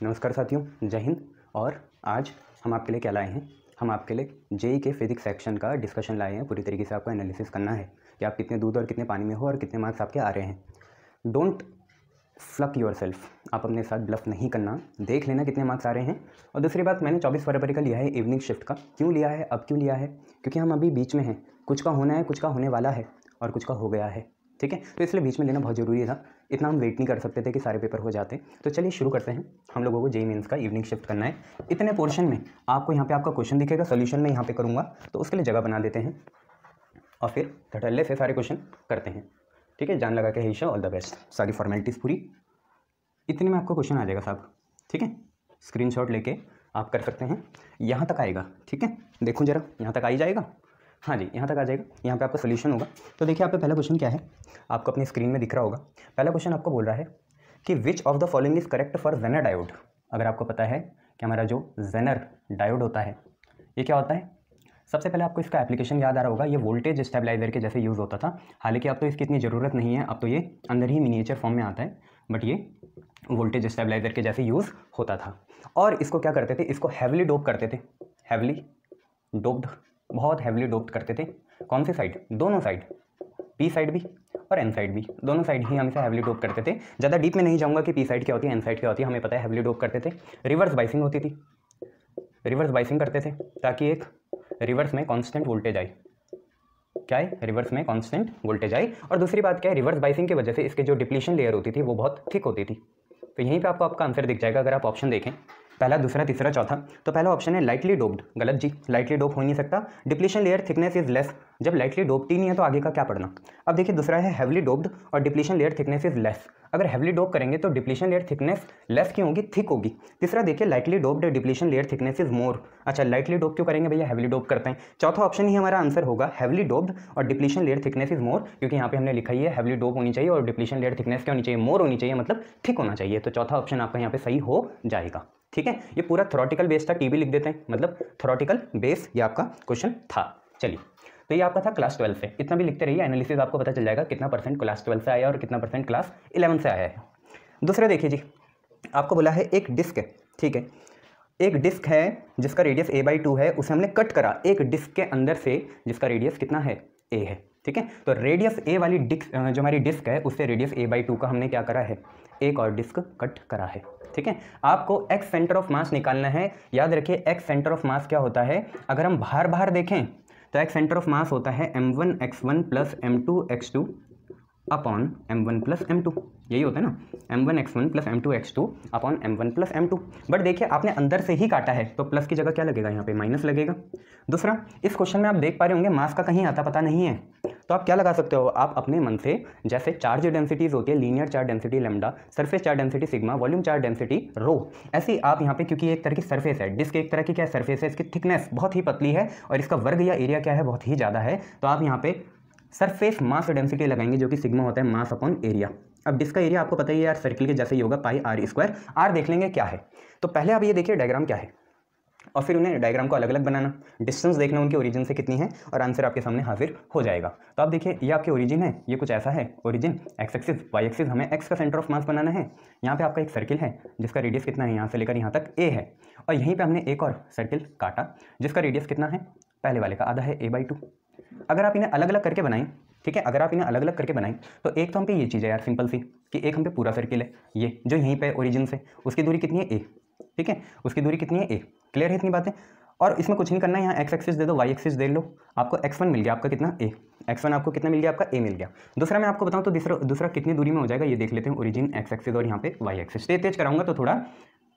नमस्कार साथियों, जय हिंद। और आज हम आपके लिए क्या लाए हैं? हम आपके लिए जेई के फिजिक्स सेक्शन का डिस्कशन लाए हैं। पूरी तरीके से आपको एनालिसिस करना है कि आप कितने दूध और कितने पानी में हो और कितने मार्क्स आपके आ रहे हैं। डोंट फ्लक योर सेल्फ, आप अपने साथ ब्लफ नहीं करना, देख लेना कितने मार्क्स आ रहे हैं। और दूसरी बात, मैंने 24 फरवरी का लिया है इवनिंग शिफ्ट का। क्यों लिया है, अब क्यों लिया है? क्योंकि हम अभी बीच में हैं, कुछ का होना है, कुछ का होने वाला है और कुछ का हो गया है। ठीक है, तो इसलिए बीच में लेना बहुत ज़रूरी था। इतना हम वेट नहीं कर सकते थे कि सारे पेपर हो जाते। तो चलिए शुरू करते हैं। हम लोगों को जेईई मेंस का इवनिंग शिफ्ट करना है। इतने पोर्शन में आपको यहाँ पे आपका क्वेश्चन दिखेगा, सोल्यूशन में यहाँ पे करूँगा, तो उसके लिए जगह बना देते हैं और फिर धड़ल्ले से सारे क्वेश्चन करते हैं। ठीक है, जान लगा के हमेशा ऑल द बेस्ट। सारी फॉर्मेलिटीज़ पूरी, इतने में आपको क्वेश्चन आ जाएगा साहब। ठीक है, स्क्रीनशॉट लेके आप कर सकते हैं। यहाँ तक आएगा, ठीक है, देखूँ जरा, यहाँ तक आ ही जाएगा। हाँ जी, यहाँ तक आ जाएगा। यहाँ पे आपका सोल्यूशन होगा। तो देखिए, आप पे पहला क्वेश्चन क्या है, आपको अपनी स्क्रीन में दिख रहा होगा। पहला क्वेश्चन आपको बोल रहा है कि which of the following is correct for Zener diode. अगर आपको पता है कि हमारा जो जेनर डायोड होता है ये क्या होता है, सबसे पहले आपको इसका एप्लीकेशन याद आ रहा होगा। ये वोल्टेज स्टेबलाइजर के जैसे यूज़ होता था। हालांकि अब तो इसकी इतनी ज़रूरत नहीं है, अब तो ये अंदर ही मिनिएचर फॉर्म में आता है, बट ये वोल्टेज स्टेबलाइजर के जैसे यूज़ होता था। और इसको क्या करते थे, इसको हैवली डोप करते थे, हैवली डोप्ड, बहुत हैवली डोप्ड करते थे। कौन सी साइड? दोनों साइड, पी साइड भी और एन साइड भी, दोनों साइड ही हम इसे हैवली डोप करते थे। ज़्यादा डीप में नहीं जाऊँगा कि पी साइड क्या होती है, एन साइड क्या होती है, हमें पता है हैवली डोप करते थे। रिवर्स बाइसिंग होती थी, रिवर्स बाइसिंग करते थे ताकि एक रिवर्स में कांस्टेंट वोल्टेज आए। क्या है? रिवर्स में कांस्टेंट वोल्टेज आए। और दूसरी बात क्या है, रिवर्स बाइसिंग की वजह से इसके जो डिप्लीशन लेयर होती थी वो बहुत थिक होती थी। तो यहीं पे आपको आपका आंसर दिख जाएगा अगर आप ऑप्शन देखें, पहला, दूसरा, तीसरा, चौथा। तो पहला ऑप्शन है लाइटली डोप्ड। गलत जी, लाइटली डोप हो ही नहीं सकता। Depletion layer thickness is less. जब लाइटली डोप्ड ही नहीं है तो आगे का क्या पढ़ना। अब देखिए, दूसरा है हैवली डोप्ड और depletion layer thickness is less. अगर हैवली डोप करेंगे तो डिप्लीशन लेयर थिकनेस लेस क्यों होगी, थिक होगी। तीसरा देखिए, lightly doped depletion layer thickness is more. अच्छा, लाइटली डोप क्यों करेंगे भैया, हैवली डोप करते हैं। चौथा ऑप्शन ही हमारा आंसर होगा, हैवली डोप्ड और depletion layer thickness is more, क्योंकि यहाँ पे हमने लिखा ही है हैवली डोप होनी चाहिए और डिप्लीशन लेयर थिकनेस क्या होनी चाहिए, मोर होनी चाहिए, मतलब थिक होना चाहिए। तो चौथा ऑप्शन आपका यहाँ पे सही हो जाएगा। ठीक है, ये पूरा थ्योरेटिकल बेस था, टीबी लिख देते हैं, मतलब थ्योरेटिकल बेस ये आपका क्वेश्चन था। चलिए, तो ये आपका था क्लास 12 से। इतना भी लिखते रहिए, एनालिसिस आपको पता चल जाएगा कितना परसेंट क्लास 12 से आया और कितना परसेंट क्लास 11 से आया है। दूसरा देखिए जी, आपको बोला है एक डिस्क है, ठीक है, एक डिस्क है जिसका रेडियस a/2 है, उसे हमने कट करा एक डिस्क के अंदर से जिसका रेडियस कितना है, a है। ठीक है, तो रेडियस a वाली डिस्क जो हमारी डिस्क है उससे रेडियस a/2 का हमने क्या करा है, एक और डिस्क कट करा है। ठीक है, आपको x सेंटर ऑफ मास निकालना है। याद रखिए, x सेंटर ऑफ मास क्या होता है, अगर हम बाहर बाहर देखें तो x सेंटर ऑफ मास होता है m1x1 plus m2x2 upon m1 plus m2, यही होता है ना, m1x1 plus m2x2 upon m1 plus m2। But देखिए, आपने अंदर से ही काटा है तो प्लस की जगह क्या लगेगा, यहाँ पे माइनस लगेगा। दूसरा, इस क्वेश्चन में आप देख पा रहे होंगे मास का कहीं आता पता नहीं है, तो आप क्या लगा सकते हो, आप अपने मन से, जैसे चार्ज डेंसिटीज होती है, linear charge density lambda, surface charge density sigma, volume charge density rho, ऐसे आप यहाँ पे, क्योंकि एक तरह की सरफेस है, डिस्क एक तरह की क्या सरफेस है, इसकी थिकनेस बहुत ही पतली है और इसका वर्ग या एरिया क्या है, बहुत ही ज़्यादा है, तो आप यहाँ पे सरफेस मास डेंसिटी लगाएंगे जो कि सिग्मा होता है मास अपॉन एरिया। अब डिस्क का एरिया आपको पता ही है यार, सर्किल के जैसे ही होगा, पाई आर स्क्वायर। आर देख लेंगे क्या है, तो पहले आप ये देखिए डायग्राम क्या है और फिर उन्हें डायग्राम को अलग अलग बनाना, डिस्टेंस देखना उनके ओरिजिन से कितनी है और आंसर आपके सामने हाजिर हो जाएगा। तो आप देखिए, ये आपके ओरिजिन है, ये कुछ ऐसा है origin, X axis, Y axis, हमें एक्स का सेंटर ऑफ मास बनाना है। यहाँ पे आपका एक सर्किल है जिसका रेडियस कितना है, यहाँ से लेकर यहाँ तक a है, और यहीं पे हमने एक और सर्किल काटा जिसका रेडियस कितना है, पहले वाले का आधा है, a/2। अगर आप इन्हें अलग अलग करके बनाएं, ठीक है, अगर आप इन्हें अलग अलग करके बनाएं तो एक तो हम पे ये चीज़ है यार सिंपल सी, कि एक हम पे पूरा सर्किल है, ये जो यहीं पे ओरिजिन से, उसकी दूरी कितनी है, a। ठीक है, उसकी दूरी कितनी है, a। क्लियर है इतनी बातें, और इसमें कुछ नहीं करना है, यहाँ एक्स एक्सिस दे दो, वाई एक्सिस दे लो, आपको x1 मिल गया, आपका कितना a, x1 आपको कितना मिल गया, आपका a मिल गया। दूसरा मैं आपको बताऊँ तो दूसरा कितनी दूरी में हो जाएगा, ये देख लेते हैं, ओरिजिन एक्स एक्सिस और यहाँ पे वाई एक्सिस। तेज कराऊंगा तो थोड़ा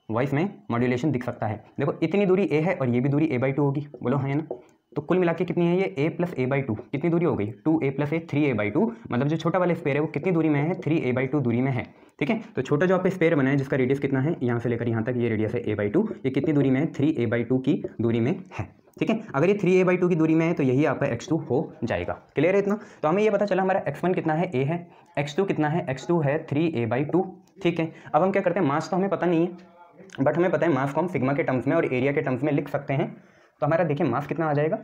वॉइस में मॉड्यूलेशन दिख सकता है। देखो, इतनी दूरी a है और ये भी दूरी a/2 होगी, बोलो हाँ है ना, तो कुल मिला के कितनी है ये, a प्लस a/2, कितनी दूरी हो गई, 2a प्लस a, 3a/2, मतलब जो छोटा वाला स्पेयर है वो कितनी दूरी में है, 3a/2 दूरी में है। ठीक है, तो छोटा जो आपका स्पेयर बना है जिसका रेडियस कितना है, यहाँ से लेकर यहाँ तक ये रेडियस है a/2, ये कितनी दूरी में है, 3a/2 की दूरी में है। ठीक है, अगर ये 3a/2 की दूरी में है तो यही आपका x2 हो जाएगा। क्लियर है इतना, तो हमें ये पता चला हमारा x1 कितना है, a है, x2 कितना है, x2 है 3a/2। ठीक है, अब हम क्या करते हैं, मास तो हमें पता नहीं है बट हमें पता है मास को हम सिग्मा के टर्म्स में और एरिया के टर्म्स में लिख सकते हैं। तो हमारा देखिए मास कितना आ जाएगा,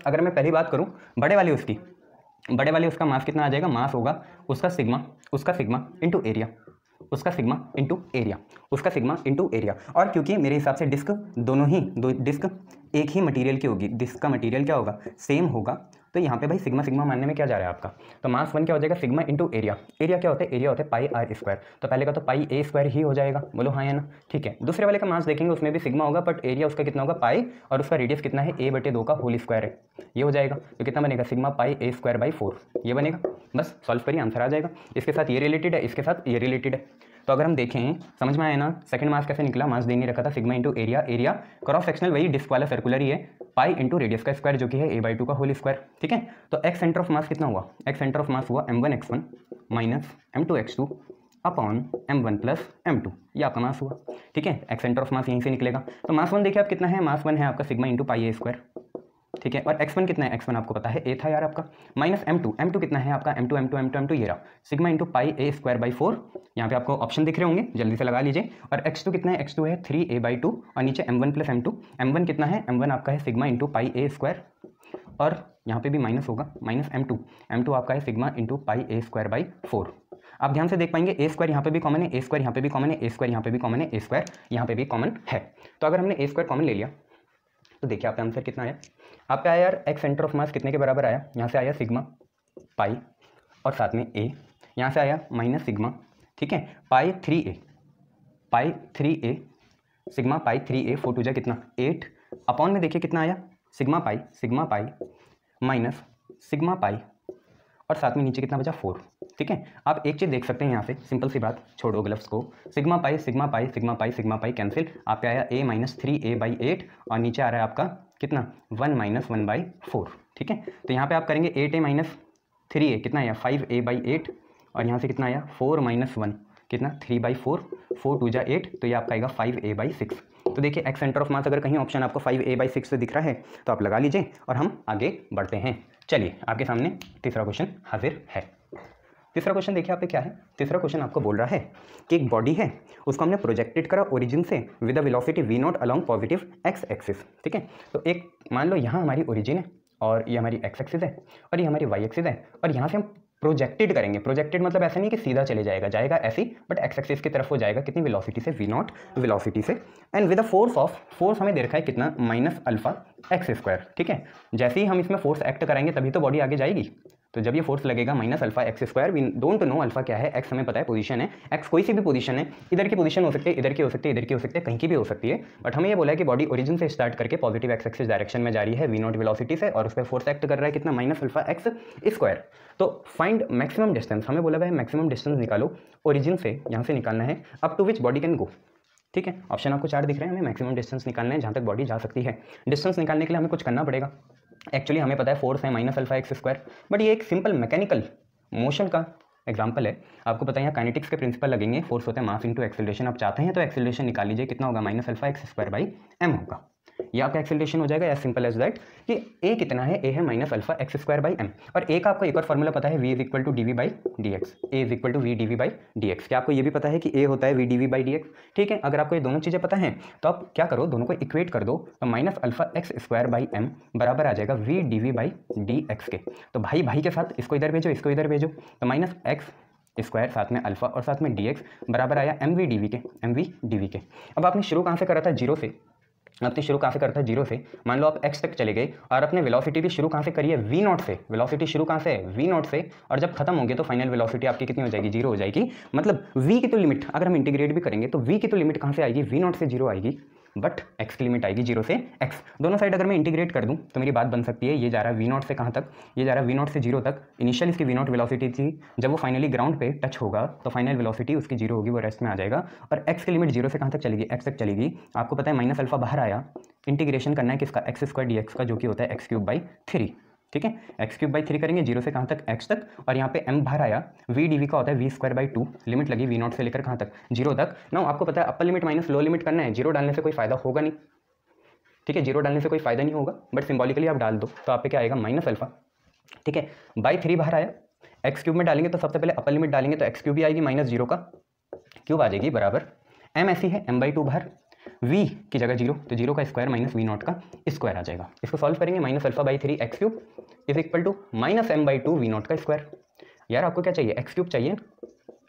अगर मैं पहली बात करूं बड़े वाले उसका मास कितना आ जाएगा, मास होगा उसका सिग्मा इंटू एरिया। उसका सिग्मा इंटू एरिया, उसका सिग्मा इंटू एरिया। और क्योंकि मेरे हिसाब से डिस्क दोनों ही दो डिस्क एक ही मटेरियल की होगी, डिस्क का मटेरियल क्या होगा, सेम होगा, तो यहाँ पे भाई सिग्मा सिग्मा मानने में क्या जा रहा है आपका, तो मास 1 क्या हो जाएगा, सिग्मा इंटू एरिया। एरिया क्या होता है, एरिया होता है पाई आर स्क्वायर, तो पहले का तो पाई ए स्क्वायर ही हो जाएगा, बोलो हाँ या ना। ठीक है, दूसरे वाले का मास देखेंगे उसमें भी सिग्मा होगा, बट एरिया उसका कितना होगा, पाई, और उसका रेडियस कितना है, a/2 का होल स्क्वायर है, ये हो जाएगा। तो कितना बनेगा, sigma pi a square by 4, ये बनेगा। बस सॉल्व करिए, आंसर आ जाएगा। इसके साथ ये रिलेटेड है, इसके साथ ये रिलेटेड है। तो अगर हम देखें, समझ में आया ना, सेकंड मास कैसे निकला, मास देंगे रखा था sigma into area, area cross sectional वही डिस्क वाला सर्कुलर ही है, पाई इंटू रेडियस का स्क्वायर जो कि है a/2 का होल स्क्वायर। ठीक है, तो एक्स सेंटर ऑफ मास कितना हुआ, एक्स सेंटर ऑफ मास हुआ m1x1 minus m2x2 upon m1 plus m2, ये आपका मास हुआ। ठीक है, एक्स सेंटर ऑफ मास यहीं से निकलेगा। तो मास 1 देखिए आप कितना है, मास 1 है आपका सिग्मा इंटू पाई ए स्क्वायर। ठीक है, और x1 कितना है, x1 आपको पता है a था यार आपका, माइनस m2 कितना है आपका, m2 ये रहा sigma into pi A square by 4। यहाँ पे आपको ऑप्शन दिख रहे होंगे, जल्दी से लगा लीजिए। और x2 कितना है, x2 है 3a/2 और नीचे m1 प्लस m2, m1 कितना है, m1 आपका है सिग्मा इंटू पाई ए स्क्वायर, और यहाँ पे भी माइनस होगा, माइनस m2 आपका है sigma into pi A square by 4। आप ध्यान से देख पाएंगे ए स्क्वायर यहाँ पे भी कॉमन है, ए स्क्वायर यहाँ पे भी कॉमन है, ए स्क्वायर यहाँ पे भी कॉमन है, ए स्क्वायर यहाँ पे भी कॉमन है। तो अगर हमने ए स्क्वायर कॉमन ले लिया तो देखिए आपका आंसर कितना आया, आपका आया यार एक्स सेंटर ऑफ मास कितने के बराबर आया, यहाँ से आया सिग्मा पाई और साथ में ए, यहाँ से आया माइनस सिग्मा, ठीक है, पाई 3a sigma pi 3a 4 to जा कितना 8 अपॉन में देखिए कितना आया, sigma pi minus sigma pi और साथ में नीचे कितना बचा 4। ठीक है, आप एक चीज़ देख सकते हैं यहाँ से, सिंपल सी बात, छोड़ो ग्लव्स को, सिग्मा पाई कैंसिल, आपका आया a माइनस 3a/8 और नीचे आ रहा है आपका कितना 1 माइनस 1/4। ठीक है, तो यहाँ पे आप करेंगे 8a माइनस 3a कितना आया 5a/8 और यहाँ से कितना आया 4 माइनस 1 कितना 3/4, 4 टू जा 8, तो ये आपका आएगा 5a/6। तो देखिए एक्स सेंटर ऑफ मास अगर कहीं ऑप्शन आपको 5a/6 से दिख रहा है तो आप लगा लीजिए और हम आगे बढ़ते हैं। चलिए आपके सामने तीसरा क्वेश्चन हाजिर है। तीसरा क्वेश्चन देखिए आप पे क्या है, तीसरा क्वेश्चन आपको बोल रहा है कि एक बॉडी है, उसको हमने प्रोजेक्टेड करा ओरिजिन से with a velocity v0 along positive x axis. ठीक है, तो एक मान लो यहाँ हमारी ओरिजिन है और ये हमारी एक्स एक्सिस है और ये हमारी वाई एक्सिस है और यहाँ से हम प्रोजेक्टेड करेंगे। प्रोजेक्टेड मतलब ऐसा नहीं कि सीधा चले जाएगा ऐसे ही, बट एक्स एक्सिस की तरफ हो जाएगा कितनी वेलोसिटी से, v0 वेलोसिटी से, एंड विद अ फोर्स हमें दे रखा है कितना माइनस अल्फा एक्स स्क्वायर। ठीक है, जैसे ही हम इसमें फोर्स एक्ट कराएंगे तभी तो बॉडी आगे जाएगी। तो जब ये फोर्स लगेगा minus alpha X square, we don't know alpha क्या है, एक्स हमें पता है पोजीशन है, एक्स कोई सी भी पोजीशन है, इधर की पोजीशन हो सकती है, इधर की हो सकती है, इधर की हो सकती है, कहीं की भी हो सकती है, बट हमें ये बोला है कि बॉडी ओरिजिन से स्टार्ट करके पॉजिटिव एक्स एक्सिस डायरेक्शन में जा रही है v0 वेलोसिटी से और उस पर फोर्स एक्ट कर रहा है कितना माइनस अल्फा एक्स स्क्वायर। तो फाइंड मैक्सिमम डिस्टेंस, हमें बोला है मैक्सिमम डिस्टेंस निकालो ओरिजिन से, यहाँ से निकालना है up to which body can go. ठीक है, ऑप्शन आपको 4 दिख रहे हैं, हमें मैक्सिमम डिस्टेंस निकालना है जहाँ तक बॉडी जा सकती है। डिस्टेंस निकालने के लिए हमें कुछ करना पड़ेगा, एक्चुअली हमें पता है फोर्स है minus alpha X square, but ये एक सिंपल मैकेनिकल मोशन का एग्जांपल है, आपको पता है यहाँ काइनेटिक्स के प्रिंसिपल लगेंगे, फोर्स होता है मास इंटू एक्सेलरेशन। आप चाहते हैं तो एक्सेलरेशन निकाल लीजिए, कितना होगा minus alpha X square by M होगा, ये आपका एक्सेलरेशन हो जाएगा एज सिंपल एज दैट कि ए कितना है, ए है minus alpha X square by M, और ए का आपको एक और फॉर्मूला पता है v is equal to D V by D X, A is equal to V D V by D X. क्या आपको ये भी पता है कि ए होता है V D V by D X. ठीक है, अगर आपको ये दोनों चीज़ें पता हैं तो आप क्या करो, दोनों को इक्वेट कर दो, तो minus alpha X square by M बराबर आ जाएगा V D V by D X के। तो भाई के साथ इसको इधर भेजो, इसको इधर भेजो, तो माइनस एक्स स्क्वायर साथ में अल्फा और साथ में डी एक्स बराबर आया एम वी डी वी के। अब आपने शुरू कहाँ से करा था, जीरो से, आपने शुरू कहाँ से करता है, जीरो से। मान लो आप x तक चले गए और अपने वेलोसिटी भी शुरू कहाँ से करिए, v0 से, वेलोसिटी शुरू कहाँ से है, v0 से, और जब खत्म होंगे तो फाइनल वेलोसिटी आपकी कितनी हो जाएगी, जीरो हो जाएगी। मतलब v की तो लिमिट अगर हम इंटीग्रेट भी करेंगे तो v की तो लिमिट कहाँ से आएगी, v0 से जीरो आएगी, बट x की लिमिट आएगी जीरो से x। दोनों साइड अगर मैं इंटीग्रेट कर दूं तो मेरी बात बन सकती है, ये जा रहा है v0 से कहाँ तक, ये जा रहा है v0 से जीरो तक। इनिशियल इसकी v0 वेलोसिटी थी, जब वो फाइनली ग्राउंड पे टच होगा तो फाइनल वेलोसिटी उसकी जीरो होगी, वो रेस्ट में आ जाएगा। और x की लिमिट जीरो से कहाँ तक चलेगी, x तक चलेगी। आपको पता है माइनस अल्फा बाहर आया, इंटीग्रेशन करना है किसका, एक्स स्क्वायर डी एक्स का, जो कि होता है एक्स क्यूब बाई 3। ठीक है, एक्स क्यूब बाई 3 करेंगे जीरो से कहाँ तक, एक्स तक, और यहाँ पे m बाहर आया, वी डी वी का होता है वी स्क्वायर बाई 2, लिमिट लगी v0 से लेकर कहाँ तक, जीरो तक। ना आपको पता है upper limit minus low limit करना है, जीरो डालने से कोई फायदा होगा नहीं। ठीक है, जीरो डालने से कोई फायदा नहीं होगा, बट सिंबॉलिकली आप डाल दो तो आप पे क्या आएगा, माइनस अल्फा। ठीक है, बाई 3 बाहर आया, एक्स क्यूब में डालेंगे तो सबसे पहले अपर लिमिट डालेंगे तो एक्स क्यूब ही आएगी, माइनस जीरो का क्यूब आ जाएगी बराबर m ऐसी है m बाई 2 बाहर, v की जगह जीरो, तो जीरो का स्क्वायर माइनस v0 का स्क्वायर आ जाएगा। इसको सॉल्व करेंगे, minus alpha by 3 X cube is equal to minus m by 2 v0 का स्क्वायर। यार आपको क्या चाहिए, एक्स क्यूब चाहिए,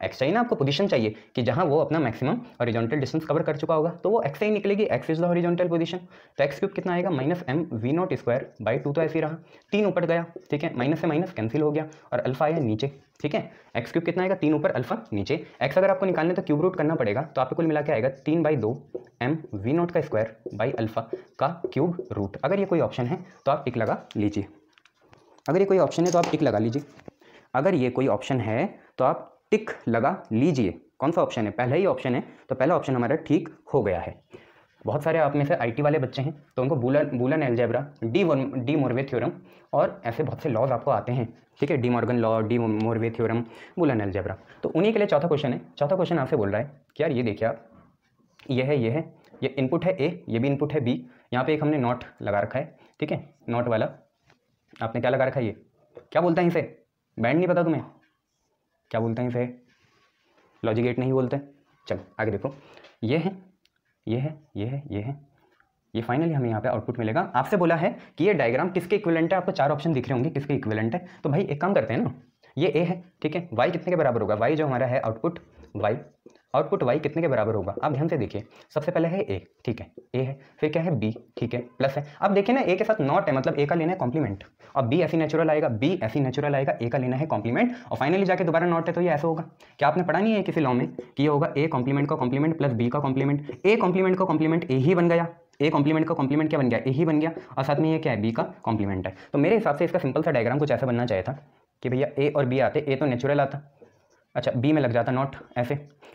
एक्स चाहिए ना आपको, पोजीशन चाहिए कि जहाँ वो अपना मैक्सिमम हॉरिजॉन्टल डिस्टेंस कवर कर चुका होगा, तो वो एक्स से ही निकलेगी, x is the horizontal position. तो एक्स क्यूब कितना आएगा -mv0²/2, तो ऐसे ही रहा, 3 ऊपर गया, ठीक है, माइनस से माइनस कैंसिल हो गया और अल्फा आया नीचे, ठीक है। एक्स क्यूब कितना आएगा, 3 ऊपर अल्फा नीचे, एक्स अगर आपको निकालने तो क्यूब रूट करना पड़ेगा, तो आपको कुल मिला के आएगा 3/2 mv0² का क्यूब रूट। अगर ये कोई ऑप्शन है तो आप टिक लगा लीजिए, अगर ये कोई ऑप्शन है तो आप टिक लगा लीजिए, अगर ये कोई ऑप्शन है तो आप टिक लगा लीजिए। कौन सा ऑप्शन है, पहला ही ऑप्शन है, तो पहला ऑप्शन हमारा ठीक हो गया है। बहुत सारे आप में से आईटी वाले बच्चे हैं तो उनको Boolean algebra, D Morgan theorem और ऐसे बहुत से लॉज आपको आते हैं, ठीक है, De Morgan law, De Morgan theorem, Boolean algebra. तो उन्हीं के लिए चौथा क्वेश्चन है। चौथा क्वेश्चन आपसे बोल रहा है कि यार ये देखिए आप, ये है, ये इनपुट है ए, ये भी इनपुट है बी, यहाँ पे एक हमने नॉट लगा रखा है, ठीक है, नॉट वाला आपने क्या लगा रखा है, ये क्या बोलते हैं इसे, बैंड नहीं पता तुम्हें, क्या बोलते हैं इसे, लॉजिक गेट नहीं बोलते। चलो आगे देखो, ये है, ये है, ये है, ये है, ये फाइनली हमें यहाँ पे आउटपुट मिलेगा। आपसे बोला है कि ये डायग्राम किसके इक्विवेलेंट है, आपको 4 ऑप्शन दिख रहे होंगे किसके इक्विवेलेंट है। तो भाई एक काम करते हैं ना, ये ए है, ठीक है, वाई कितने के बराबर होगा, वाई जो हमारा है आउटपुट वाई कितने के बराबर होगा, आप ध्यान से देखिए। सबसे पहले है ए, ठीक है, ए है, फिर क्या है बी, ठीक है, प्लस है। अब देखिए ना, ए के साथ नॉट है, मतलब ए का लेना है कॉम्प्लीमेंट, और बी ऐसी नेचुरल आएगा, बी ऐसी नेचुरल आएगा, ए का लेना है कॉम्प्लीमेंट, और फाइनली जाके दोबारा नॉट है, तो ये ऐसा होगा। क्या आपने पढ़ा नहीं है किसी लॉ में कि ये होगा ए कॉम्प्लीमेंट का कॉम्प्लीमेंट प्लस बी का कॉम्प्लीमेंट, ए कॉम्प्लीमेंट का कॉम्प्लीमेंट ए ही बन गया, ए कॉम्प्लीमेंट का कॉम्प्लीमेंट क्या बन गया, ए ही बन गया, और साथ में ये क्या है, बी का कॉम्प्लीमेंट है। तो मेरे हिसाब से इसका सिंपल सा डायग्राम कुछ ऐसा बनना चाहिए था कि भैया ए और बी आते, ए तो नेचुरल आता, अच्छा बी में लग जाता नॉट ऐसे,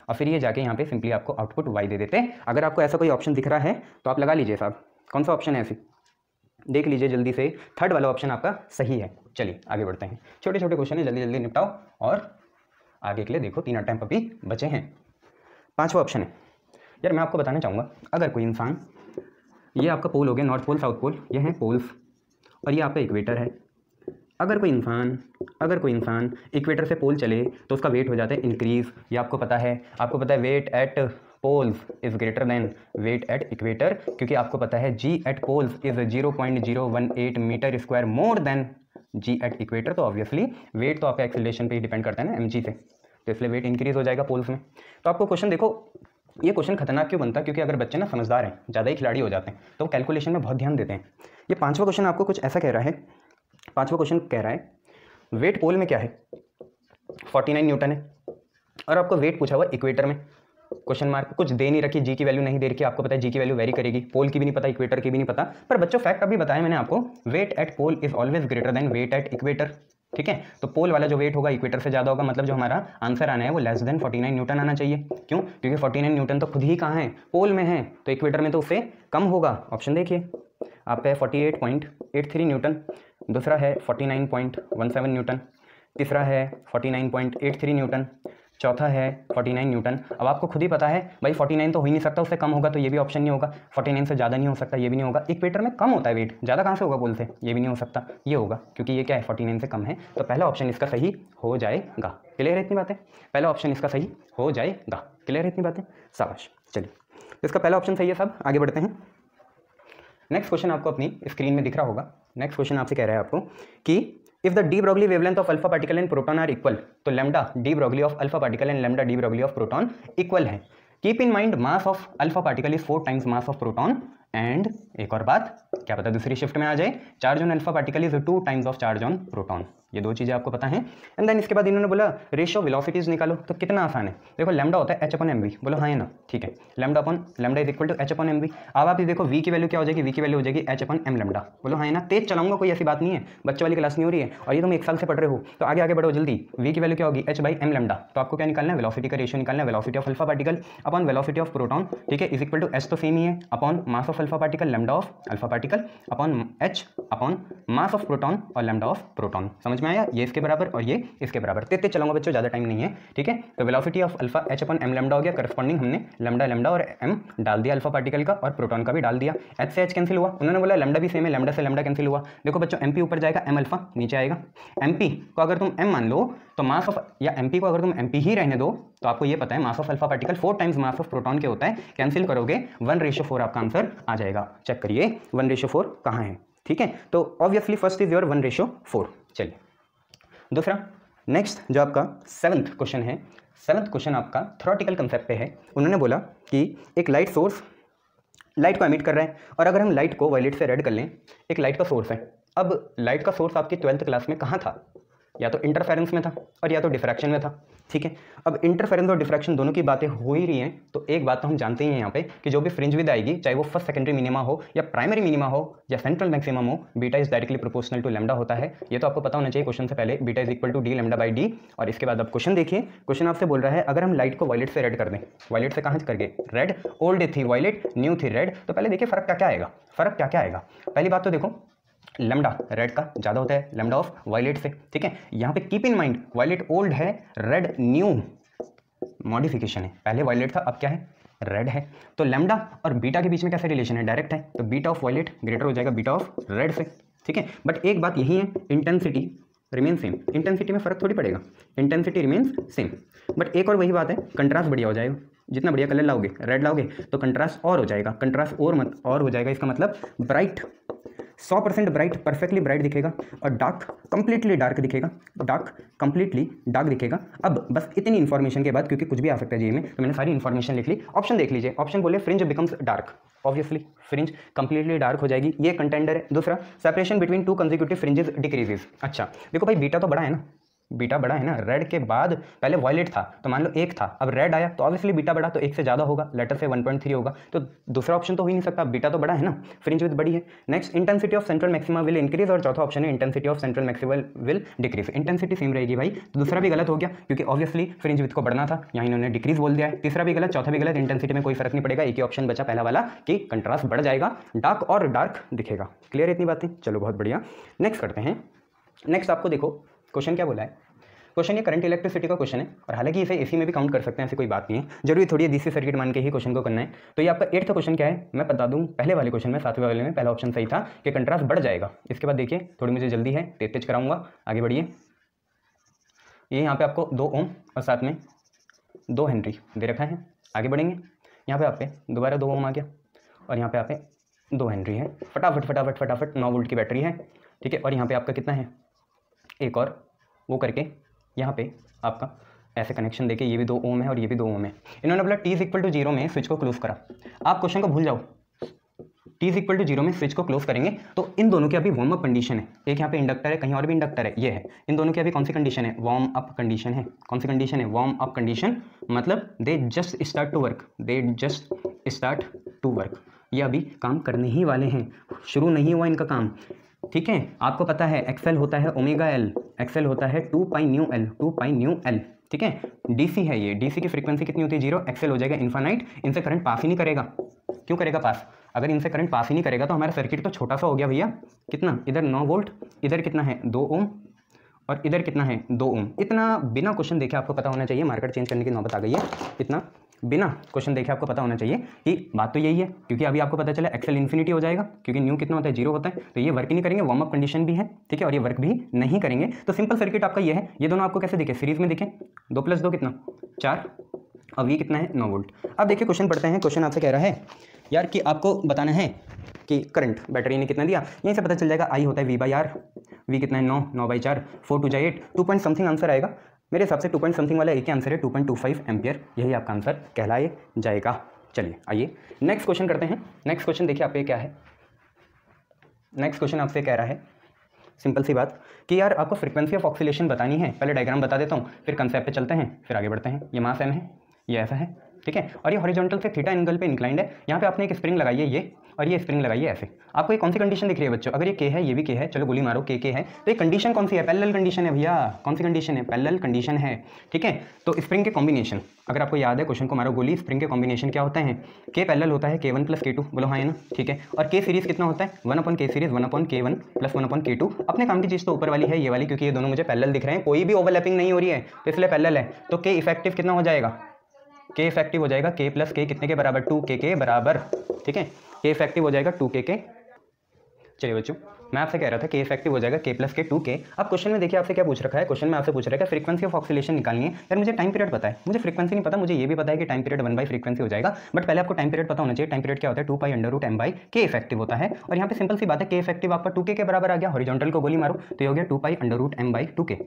और फिर ये जाके यहाँ पे सिंपली आपको आउटपुट वाई दे देते। अगर आपको ऐसा कोई ऑप्शन दिख रहा है तो आप लगा लीजिए साहब, कौन सा ऑप्शन है ऐसे देख लीजिए जल्दी से, थर्ड वाला ऑप्शन आपका सही है। चलिए आगे बढ़ते हैं, छोटे छोटे क्वेश्चन है, जल्दी जल्दी निपटाओ और आगे के लिए देखो, 3 अटेम्प्ट अभी बचे हैं। 5वां ऑप्शन है, यार मैं आपको बताना चाहूँगा, अगर कोई इंसान, ये आपका पोल हो गया, नॉर्थ पोल साउथ पोल, ये हैं पोल्स, और ये आपका इक्वेटर है। अगर कोई इंसान इक्वेटर से पोल चले तो उसका वेट हो जाता है इंक्रीज, ये आपको पता है weight at poles is greater than weight at equator, क्योंकि आपको पता है G at poles is 0.018 metre square more than G at equator. तो ऑब्वियसली वेट तो आपका एक्सेलरेशन पे ही डिपेंड करता है ना, mg से, तो इसलिए वेट इंक्रीज हो जाएगा पोल्स में। तो आपको क्वेश्चन देखो, ये क्वेश्चन खतरनाक क्यों बनता है, क्योंकि अगर बच्चे ना समझदार हैं, ज़्यादा ही खिलाड़ी हो जाते हैं, तो कैलकुलेशन में बहुत ध्यान देते हैं। ये 5वां क्वेश्चन आपको कुछ ऐसा कह रहा है, 5वां क्वेश्चन कह रहा है वेट पोल में क्या है, 49 न्यूटन है, और आपको वेट पूछा हुआ इक्वेटर में, क्वेश्चन मार्क, कुछ दे नहीं रखी, जी की वैल्यू नहीं दे रखी, आपको पता है जी की वैल्यू वेरी करेगी, पोल की भी नहीं पता, इक्वेटर की भी नहीं पता, पर बच्चों फैक्ट अभी बताया मैंने आपको, weight at pole is always greater than weight at equator, ठीक है। तो पोल वाला जो वेट होगा इक्वेटर से ज़्यादा होगा, मतलब जो हमारा आंसर आना है वो लेस देन 49 न्यूटन आना चाहिए। क्यों, क्योंकि 49 न्यूटन तो खुद ही कहाँ है, पोल में है, तो इक्वेटर में तो उससे कम होगा। ऑप्शन देखिए, आपका है 48.83 न्यूटन, दूसरा है 49.17 न्यूटन, तीसरा है 49.83 न्यूटन, चौथा है 49 न्यूटन। अब आपको खुद ही पता है भाई 49 तो हो ही नहीं सकता, उससे कम होगा तो ये भी ऑप्शन नहीं होगा, 49 से ज़्यादा नहीं हो सकता, ये भी नहीं होगा, इक्वेटर में कम होता है वेट, ज़्यादा कहाँ से होगा पोल से, ये भी नहीं हो सकता, ये होगा, क्योंकि ये क्या है 49 से कम है, तो पहला ऑप्शन इसका सही हो जाएगा। क्लियर है इतनी बातें, पहला ऑप्शन इसका सही हो जाएगा, क्लियर है इतनी बातें, शाबाश। चलिए, तो इसका पहला ऑप्शन सही है सब, आगे बढ़ते हैं। नेक्स्ट क्वेश्चन आपको अपनी स्क्रीन में दिख रहा होगा। नेक्स्ट क्वेश्चन आपसे कह रहा है आपको कि if the de Broglie wavelength of alpha particle and proton are equal, तो lambda de Broglie of alpha particle and lambda de Broglie of proton equal है। Keep in mind mass of alpha particle is 4 times mass of proton and, एक और बात, क्या पता दूसरी shift में आ जाए, charge on alpha particle is 2 times of charge on proton. ये 2 चीज़ें आपको पता है। एंड देन इसके बाद इन्होंने बोला रेशियो वेलोसिटीज निकालो, तो कितना आसान है, देखो लैम्डा होता है h/mv, बोलो हाँ है ना, ठीक है, lambda is equal to h/mv। अब आप ये देखो v की वैल्यू क्या हो जाएगी, v की वैल्यू हो जाएगी h/m लैम्डा, बोलो हाँ है ना, तेज चलाऊंगा, कोई ऐसी बात नहीं है, बच्चों वाली क्लास नहीं हो रही है, और ये तुम 1 साल से पढ़ रहे हो, तो आगे बढ़ो जल्दी। v की वैल्यू क्या होगी, h/m लैम्डा, तो आपको क्या निकालना है, वेलोसिटी का रेशियो निकालना है, velocity of alpha particle upon velocity of proton, ठीक है, इज इक्वल टू h तो सेम ही है, upon mass of alpha particle lambda of alpha particle upon h upon mass of proton और लैम्डा ऑफ प्रोटॉन। समझ में आया, ये इसके बराबर और ये इसके बराबर, तेज चलाऊंगा बच्चों, ज़्यादा टाइम नहीं है, ठीक है। तो velocity of alpha h/m lambda हो गया, करस्पॉन्डिंग हमने लैम्डा और m डाल दिया अल्फा पार्टिकल का, और प्रोटॉन का भी डाल दिया, h से h कैंसिल हुआ, उन्होंने बोला लैम्डा भी सेम है, लैम्डा से लैम्डा कैंसिल हुआ। देखो बच्चों mp ऊपर जाएगा, m अल्फा नीचे आएगा, mp को अगर तुम m मान लो तो मास ऑफ, या mp को अगर तुम mp ही रहने दो तो आपको ये पता है मास of alpha particle 4 times mass of proton के होता है, कैंसिल करोगे 1:4 आपका आंसर आ जाएगा। चेक करिए 1:4 कहाँ है, ठीक है। तो ऑब्वियसली फर्स्ट इज योर 1:4। चलिए दूसरा, नेक्स्ट जो आपका 7th क्वेश्चन है, 7th क्वेश्चन आपका थ्योरेटिकल कंसेप्ट पे है। उन्होंने बोला कि एक लाइट सोर्स लाइट को एमिट कर रहा है, और अगर हम लाइट को वायलेट से रेड कर लें, एक लाइट का सोर्स है। अब लाइट का सोर्स आपकी 12th क्लास में कहाँ था? या तो इंटरफेरेंस में था और या तो डिफ्रैक्शन में था, ठीक है। अब इंटरफेरेंस और डिफ्रैक्शन दोनों की बातें हो ही रही हैं, तो एक बात तो हम जानते ही हैं यहाँ पे कि जो भी फ्रिंज विद आएगी, चाहे वो फर्स्ट सेकेंडरी मिनिमा हो या प्राइमरी मिनिमा हो या सेंट्रल मैक्सिमम हो, beta is directly proportional to lambda होता है। ये तो आपको पता होना चाहिए क्वेश्चन से पहले, beta is equal to D lambda by D. और इसके बाद अब क्वेश्चन देखिए, क्वेश्चन आपसे बोल रहा है अगर हम लाइट को वायलेट से रेड कर दें, वायलेट से कहाँ कर गए रेड, ओल्ड थी वायलेट, न्यू थी रेड, तो पहले देखिए फर्क क्या क्या आएगा, फर्क क्या क्या आएगा। पहली बात तो देखो लैम्डा रेड का ज़्यादा होता है लैम्डा ऑफ वायलेट से, ठीक है। यहाँ पे keep in mind violet old है, रेड न्यू मॉडिफिकेशन है, पहले वायलेट था अब क्या है रेड है। तो लैम्डा और बीटा के बीच में कैसे रिलेशन है, डायरेक्ट है, तो बीटा ऑफ वायलेट ग्रेटर हो जाएगा बीटा ऑफ रेड से, ठीक है। बट एक बात यही है, इंटेंसिटी रिमेन सेम, इंटेंसिटी में फर्क थोड़ी पड़ेगा, इंटेंसिटी रिमेन्स सेम। बट एक और वही बात है, कंट्रास्ट बढ़िया हो जाएगा, जितना बढ़िया कलर लाओगे रेड लाओगे तो कंट्रास्ट और हो जाएगा, कंट्रास्ट और हो जाएगा। इसका मतलब ब्राइट 100% ब्राइट, परफेक्टली ब्राइट दिखेगा, और डार्क कंप्लीटली डार्क दिखेगा, डार्क कंप्लीटली डार्क दिखेगा। अब बस इतनी इन्फॉर्मेशन के बाद, क्योंकि कुछ भी आ सकता है जी में, तो मैंने सारी इन्फॉर्मेशन लिख ली। ऑप्शन देख लीजिए, ऑप्शन बोले fringe becomes dark, obviously fringe completely dark हो जाएगी, ये कंटेंडर है। दूसरा separation between two consecutive fringes decreases. अच्छा देखो भाई बीटा तो बड़ा है ना, बीटा बड़ा है ना, रेड के बाद पहले वायलेट था तो मान लो 1 था, अब रेड आया तो ऑब्वियसली बीटा बड़ा, तो 1 से ज़्यादा होगा, लेटर से 1.3 होगा, तो दूसरा ऑप्शन तो हो ही नहीं सकता, बीटा तो बड़ा है ना, फ्रिंज विद बड़ी है। Next intensity of central maxima will increase, और चौथा ऑप्शन है intensity of central maxima will decrease. Intensity same रहेगी भाई, तो दूसरा भी गलत हो गया क्योंकि ऑब्वियसली फ्रिंज विद को बढ़ना था, यहाँ इन्होंने डिक्रीज बोल दिया है। तीसरा भी गलत, चौथा भी गलत, इंटेंसिटी में कोई फर्क नहीं पड़ेगा, एक ही ऑप्शन बचा पहला वाला कि कंट्रास्ट बढ़ जाएगा, डार्क और डार्क दिखेगा। क्लियर है इतनी बातें, चलो बहुत बढ़िया। नेक्स्ट करते हैं। नेक्स्ट आपको देखो क्वेश्चन क्या बोला है, क्वेश्चन ये करंट इलेक्ट्रिसिटी का क्वेश्चन है, और हालांकि इसे एसी में भी काउंट कर सकते हैं, ऐसी कोई बात नहीं है, जरूरी थोड़ी है डीसी सर्किट मान के ही क्वेश्चन को करना है। तो ये आपका 8th क्वेश्चन क्या है मैं बता दूं, पहले वाले क्वेश्चन में 7वें वाले में पहला ऑप्शन सही था कि कंट्रास्ट बढ़ जाएगा। इसके बाद देखिए थोड़ी मुझे जल्दी है, तेज कराऊंगा, आगे बढ़िए। ये यहाँ पे आपको 2 ओम और साथ में 2 हेनरी दे रखा है, आगे बढ़ेंगे। यहाँ पे आप पे दोबारा 2 ओम आ गया, और यहाँ पे आप पे 2 हेनरी है, फटाफट फटाफट फटाफट 9 वोल्ट की बैटरी है, ठीक है। और यहाँ पे आपका कितना है, एक और वो करके यहाँ पे आपका ऐसे कनेक्शन देके ये भी 2 ओम है और ये भी 2 ओम है। इन्होंने बोला t इक्वल टू 0 में स्विच को क्लोज करा। आप क्वेश्चन को भूल जाओ, t इक्वल टू 0 में स्विच को क्लोज करेंगे तो इन दोनों की अभी वार्म अप कंडीशन है, एक यहाँ पे इंडक्टर है, कहीं और भी इंडक्टर है, ये है, इन दोनों की अभी कौन सी कंडीशन है, वार्म अप कंडीशन है। कौन सी कंडीशन है, वार्म अप कंडीशन, मतलब they just start to work, they just start to work, ये अभी काम करने ही वाले हैं, शुरू नहीं हुआ इनका काम, ठीक है। आपको पता है एक्सेल होता है ओमेगा एल, एक्सेल होता है 2 pi nu L, 2 pi nu L, ठीक है। डीसी है ये, डीसी की फ्रीक्वेंसी कितनी होती है 0, एक्सेल हो जाएगा इन्फानाइट, इनसे करंट पास ही नहीं करेगा। क्यों करेगा पास, अगर इनसे करंट पास ही नहीं करेगा तो हमारा सर्किट तो छोटा सा हो गया भैया, कितना, इधर 9 वोल्ट, इधर कितना है 2 ओम, और इधर कितना है 2 ओम। इतना बिना क्वेश्चन देखे आपको पता होना चाहिए, मार्केट चेंज करने की नौबत आ गई है, इतना बिना क्वेश्चन देखे आपको पता होना चाहिए कि बात तो यही है, क्योंकि अभी आपको पता चला एक्सेल इन्फिनिटी हो जाएगा, क्योंकि न्यू कितना होता है 0 होता है, तो ये वर्क ही नहीं करेंगे, वार्म अप कंडीशन भी है, ठीक है, और ये वर्क भी नहीं करेंगे। तो सिंपल सर्किट आपका ये है, ये दोनों आपको कैसे दिखे, सीरीज में दिखे, 2 + 2 कितना 4, अब ये कितना है 9 वोल्ट। अब देखिए क्वेश्चन पढ़ते हैं, क्वेश्चन आपसे कह रहा है यार कि आपको बताना है कि करंट बैटरी ने कितना दिया, यहीं से पता चल जाएगा, आई होता है V/R, V कितना है 9/4, 4 2 8, 2 पॉइंट समथिंग आंसर आएगा मेरे हिसाब से, 2 पॉइंट समथिंग वाला एक ही आंसर है, 2.25 एम्पियर, यही आपका आंसर कहलाए जाएगा। चलिए आइए नेक्स्ट क्वेश्चन करते हैं। नेक्स्ट क्वेश्चन देखिए आप पे क्या है, नेक्स्ट क्वेश्चन आपसे कह रहा है सिंपल सी बात कि यार आपको फ्रीक्वेंसी ऑफ ऑक्सीलेशन बतानी है, पहले डायग्राम बता देता हूँ, फिर कंसेप्ट पे चलते हैं, फिर आगे बढ़ते हैं। ये मास m है, ये ऐसा है, ठीक है, और ये हॉरिजॉन्टल से थीटा एंगल पे इंक्लाइंड है। यहाँ पे आपने एक स्प्रिंग लगाई है ये, और ये स्प्रिंग लगाई है ऐसे। आपको ये कौन सी कंडीशन दिख रही है बच्चों, अगर ये k है ये भी k है, चलो गोली मारो k है, तो ये कंडीशन कौन सी है, पैरेलल कंडीशन है भैया, कौन सी कंडीशन है, पैरेलल कंडीशन है, ठीक है। तो स्प्रिंग के कॉम्बिनेशन, अगर आपको याद है क्वेश्चन को मारो गोली, स्प्रिंग के कॉम्बिनेशन क्या होता है, k पैरेलल होता है k1 + k2, बोलो हाँ है ना, ठीक है, और k सीरीज कितना होता है 1/k सीरीज 1/k1 + 1/k2। अपने काम की चीज़ तो ऊपर वाली है ये वाली, क्योंकि ये दोनों मुझे पैरेलल दिख रहे हैं, कोई भी ओवरलैपिंग नहीं हो रही है, तो इसलिए पैरेलल है, तो k इफेक्टिव कितना हो जाएगा, k इफेक्टिव हो जाएगा k + k कितने के बराबर, 2k के बराबर, ठीक है, k इफेक्टिव हो जाएगा 2k के। चलिए बच्चों मैं आपसे कह रहा था k इफेक्टिव हो जाएगा k + k 2k। अब क्वेश्चन में देखिए आपसे क्या पूछ रखा है, क्वेश्चन में आपसे पूछ रहा है कि फ्रीक्वेंसी ऑफ ऑक्सीलेशन निकालनी है। यार मुझे टाइम पीरियड पता है, मुझे फ्रीक्वेंसी नहीं पता, मुझे ये भी पता है कि टाइम पीरियड 1 फ्रीक्वेंसी हो जाएगा, बट पहले आपको टाइम पीरियड पता होना चाहिए। टाइम पीरियड क्या होता है 2 pi under root m k effective होता है, और यहाँ पे सिंपल सी बात है k इफेक्टिव आपका 2k के बराबर आ गया, हॉरिजॉन्टल को गोली मारो तो ये हो गया 2 पाई अंडर रूट m/2k,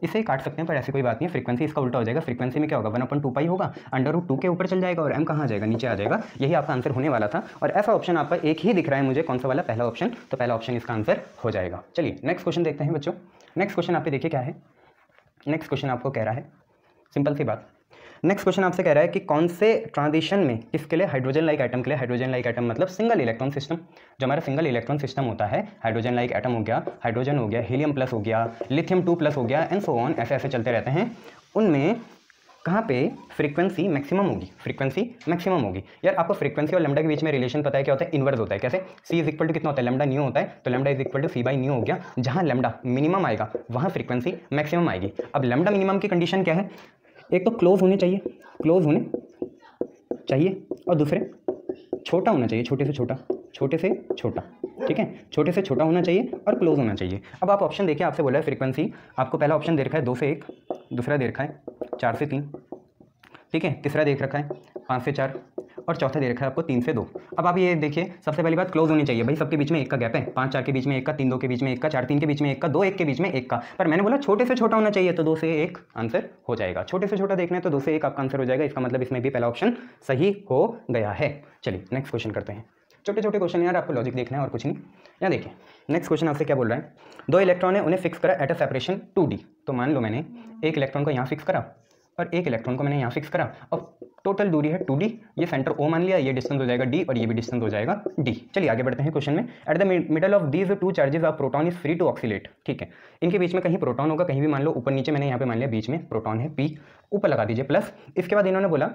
इसे काट सकते हैं पर ऐसी कोई बात नहीं है, फ्रीक्वेंसी इसका उल्टा हो जाएगा। फ्रीक्वेंसी में क्या होगा 1/2 होगा, √2 के ऊपर चल जाएगा और m कहाँ आ जाएगा, नीचे आ जाएगा। यही आपका आंसर होने वाला था और ऐसा ऑप्शन आपका एक ही दिख रहा है मुझे, कौन सा वाला, पहला ऑप्शन। तो पहला ऑप्शन इसका आंसर हो जाएगा। चलिए नेक्स्ट क्वेश्चन देखते हैं बच्चों। नेक्स्ट क्वेश्चन आप देखिए क्या है। नेक्स्ट क्वेश्चन आपको कह रहा है, सिंपल सी बात, नेक्स्ट क्वेश्चन आपसे कह रहा है कि कौन से ट्रांजिशन में किसके लिए, हाइड्रोजन लाइक एटम के लिए। हाइड्रोजन लाइक एटम मतलब सिंगल इलेक्ट्रॉन सिस्टम। जो हमारा सिंगल इलेक्ट्रॉन सिस्टम होता है, हाइड्रोजन लाइक एटम हो गया, हाइड्रोजन हो गया, हीलियम प्लस हो गया, लिथियम 2+ हो गया, एंड सो ऑन, ऐसे ऐसे चलते रहते हैं। उनमें कहाँ पे फ्रीक्वेंसी मैक्सिमम होगी, फ्रीक्वेंसी मैक्सिमम होगी। यार आपको फ्रीक्वेंसी और लैम्डा के बीच में रिलेशन पता है क्या होता है, इनवर्स होता है। कैसे, C इज इक्वल टू कितना होता है, लैम्डा न्यू होता है, तो लैम्डा इज इक्वल टू C/न्यू हो गया। जहाँ लैम्डा मिनिमम आएगा वहाँ फ्रीक्वेंसी मैक्सिमम आएगी। अब लैम्डा मिनिमम की कंडीशन क्या है, एक तो क्लोज होने चाहिए, क्लोज होने चाहिए, और दूसरे छोटा होना चाहिए, छोटे से छोटा, छोटे से छोटा, ठीक है, छोटे से छोटा होना चाहिए और क्लोज होना चाहिए। अब आप ऑप्शन देखिए, आपसे बोला है फ्रीक्वेंसी, आपको पहला ऑप्शन दे रखा है 2 से 1, दूसरा दे रखा है 4 से 3, ठीक है, तीसरा देख रखा है 5 से 4 और चौथा दे रखा है आपको 3 से 2। अब आप ये देखिए, सबसे पहली बात क्लोज होनी चाहिए भाई, सबके बीच में 1 का गैप है, 5 4 के बीच में 1 का, 3 2 के बीच में 1 का, 4 3 के बीच में 1 का, 2 1 के बीच में 1 का। पर मैंने बोला छोटे से छोटा होना चाहिए, तो 2 से 1 आंसर हो जाएगा। छोटे से छोटा देखना है तो 2 से 1 आपका आंसर हो जाएगा। इसका मतलब इसमें भी पहला ऑप्शन सही हो गया है। चलिए नेक्स्ट क्वेश्चन करते हैं। छोटे छोटे क्वेश्चन यार, आपको लॉजिक देखना है और कुछ नहीं। यहाँ देखिए नेक्स्ट क्वेश्चन आपसे क्या बोल रहा है, 2 इलेक्ट्रॉन है, उन्हें फिक्स करा एट अ सेपरेशन 2d। तो मान लो मैंने एक इलेक्ट्रॉन को यहाँ फिक्स करा और एक इलेक्ट्रॉन को मैंने यहाँ फिक्स करा और टोटल दूरी है 2d। ये सेंटर O मान लिया, ये डिस्टेंस हो जाएगा d और ये भी डिस्टेंस हो जाएगा d। चलिए आगे बढ़ते हैं क्वेश्चन में। At the middle of these 2 charges of proton is free to oscillate. ठीक है, इनके बीच में कहीं प्रोटॉन होगा, कहीं भी मान लो ऊपर नीचे, मैंने यहाँ पे मान लिया बीच में प्रोटॉन है p, ऊपर लगा दीजिए प्लस। इसके बाद इन्होंने बोला